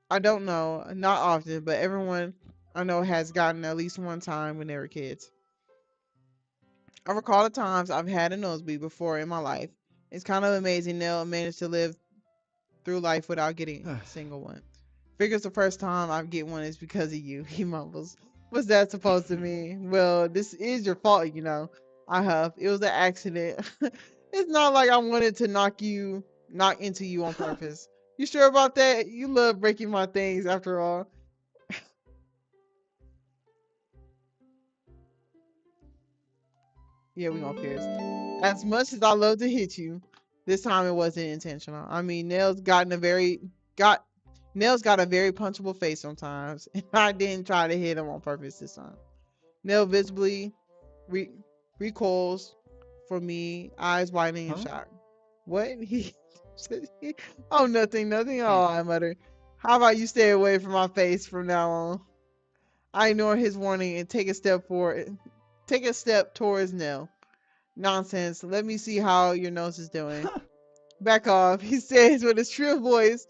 I don't know, not often, but everyone I know has gotten at least one time when they were kids. I recall the times I've had a nosebleed before in my life. It's kind of amazing Nell managed to live through life without getting a single one. Figures the first time I get one is because of you, he mumbles. What's that supposed to mean? Well, this is your fault, you know. I huff. It was an accident. It's not like I wanted to knock into you on purpose. You sure about that? You love breaking my things after all. Yeah, we gonna Pierce. As much as I love to hit you, this time it wasn't intentional. I mean, got Nails got a very punchable face sometimes, and I didn't try to hit him on purpose this time. Nail visibly re- recoils from me, eyes widening in Huh? shock. What? He said, oh, nothing, nothing at all, I muttered. How about you stay away from my face from now on? I ignore his warning and take a step towards Nell. Nonsense. Let me see how your nose is doing. Back off, he says with his shrill voice,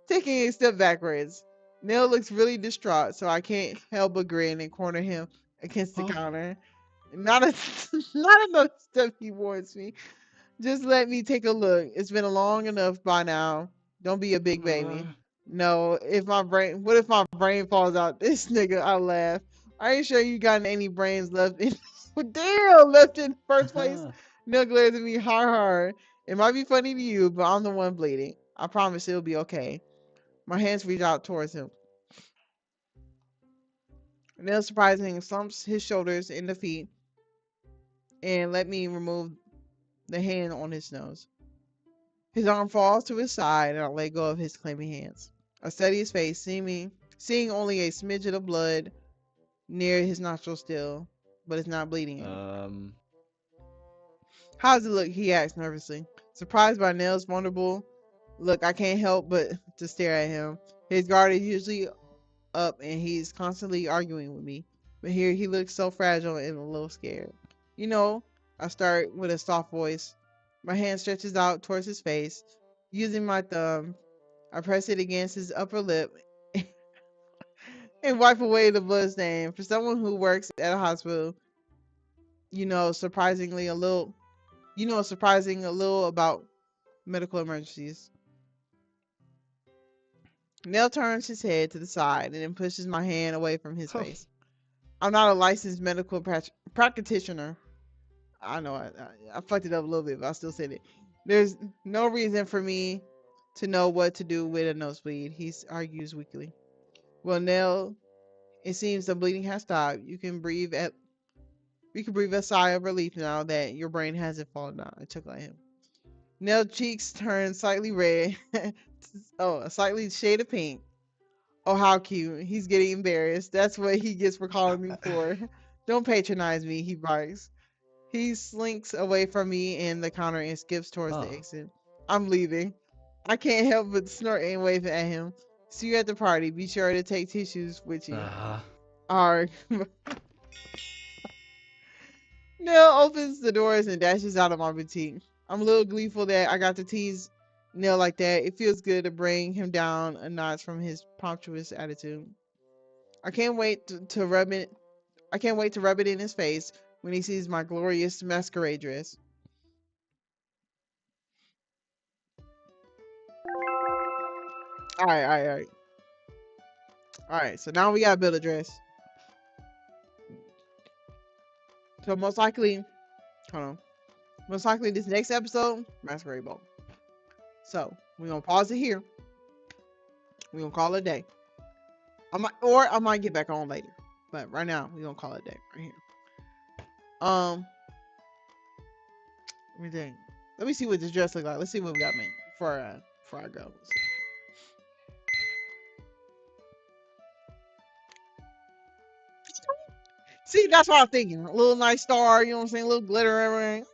taking a step backwards. Nell looks really distraught, so I can't help but grin and corner him against the Huh? counter. Not a not another step, he warns me. Just let me take a look. It's been long enough by now. Don't be a big Uh. baby. No, what if my brain falls out? This nigga, I laugh. Are you sure you got any brains left in, damn, left in the first place? Uh-huh. Nell glares at me hard. It might be funny to you, but I'm the one bleeding. I promise it'll be okay. My hands reach out towards him. Nell surprisingly slumps his shoulders in the feet and let me remove the hand on his nose. His arm falls to his side, and I let go of his clammy hands. I study his face, seeing only a smidget of blood near his nostril still, but it's not bleeding any. Um. How does it look? He asked nervously. Surprised by Nell's vulnerable look, I can't help but to stare at him. His guard is usually up, and he's constantly arguing with me. But here he looks so fragile and a little scared. You know, I start with a soft voice. My hand stretches out towards his face. Using my thumb, I press it against his upper lip and wipe away the blood stain. For someone who works at a hospital, you know, surprising a little about medical emergencies. Nell turns his head to the side and then pushes my hand away from his Huh. face. I'm not a licensed medical practitioner. I know I fucked it up a little bit, but I still said it. There's no reason for me to know what to do with a nosebleed, he argues weakly. Well, Nell, it seems the bleeding has stopped. We can breathe a sigh of relief now that your brain hasn't fallen down. I took at him. Nell's cheeks turn slightly red. Oh, a slightly shade of pink. Oh, how cute. He's getting embarrassed. That's what he gets for calling me for. Don't patronize me, he barks. He slinks away from me and the counter and skips towards the Huh. exit. I'm leaving. I can't help but snort and wave at him. See you at the party. Be sure to take tissues with you. Alright. Nell opens the doors and dashes out of my boutique. I'm a little gleeful that I got to tease Nell like that. It feels good to bring him down a notch from his pompous attitude. I can't wait to rub it. I can't wait to rub it in his face when he sees my glorious masquerade dress. All right, all right, all right, all right. So now we got to build a dress. So most likely, hold on. Most likely this next episode, masquerade ball. So we're gonna pause it here. We're gonna call it a day. I might get back on later. But right now, we're gonna call it a day right here. Let me think. Let me see what this dress look like. Let's see what we got made before I go. See, that's what I'm thinking. A little nice star, you know what I'm saying? A little glitter everything.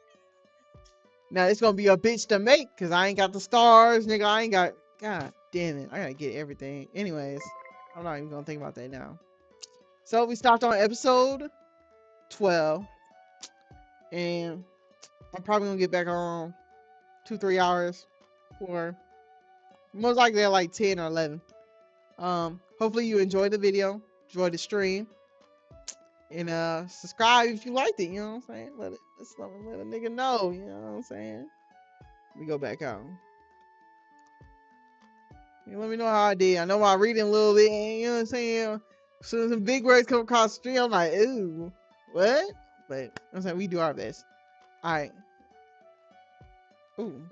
Now it's gonna be a bitch to make because I ain't got the stars, nigga. I ain't got. God damn it! I gotta get everything. Anyways, I'm not even gonna think about that now. So we stopped on episode 12, and I'm probably gonna get back on 2-3 hours, or most likely at like 10 or 11. Hopefully you enjoyed the video, enjoyed the stream, and subscribe if you liked it. You know what I'm saying? Let a nigga know. You know what I'm saying? We go back out. You let me know how I did. I know I'm reading a little bit. You know what I'm saying? As soon as some big words come across the street, I'm like, ooh, what? But I'm saying we do our best. All right. Ooh.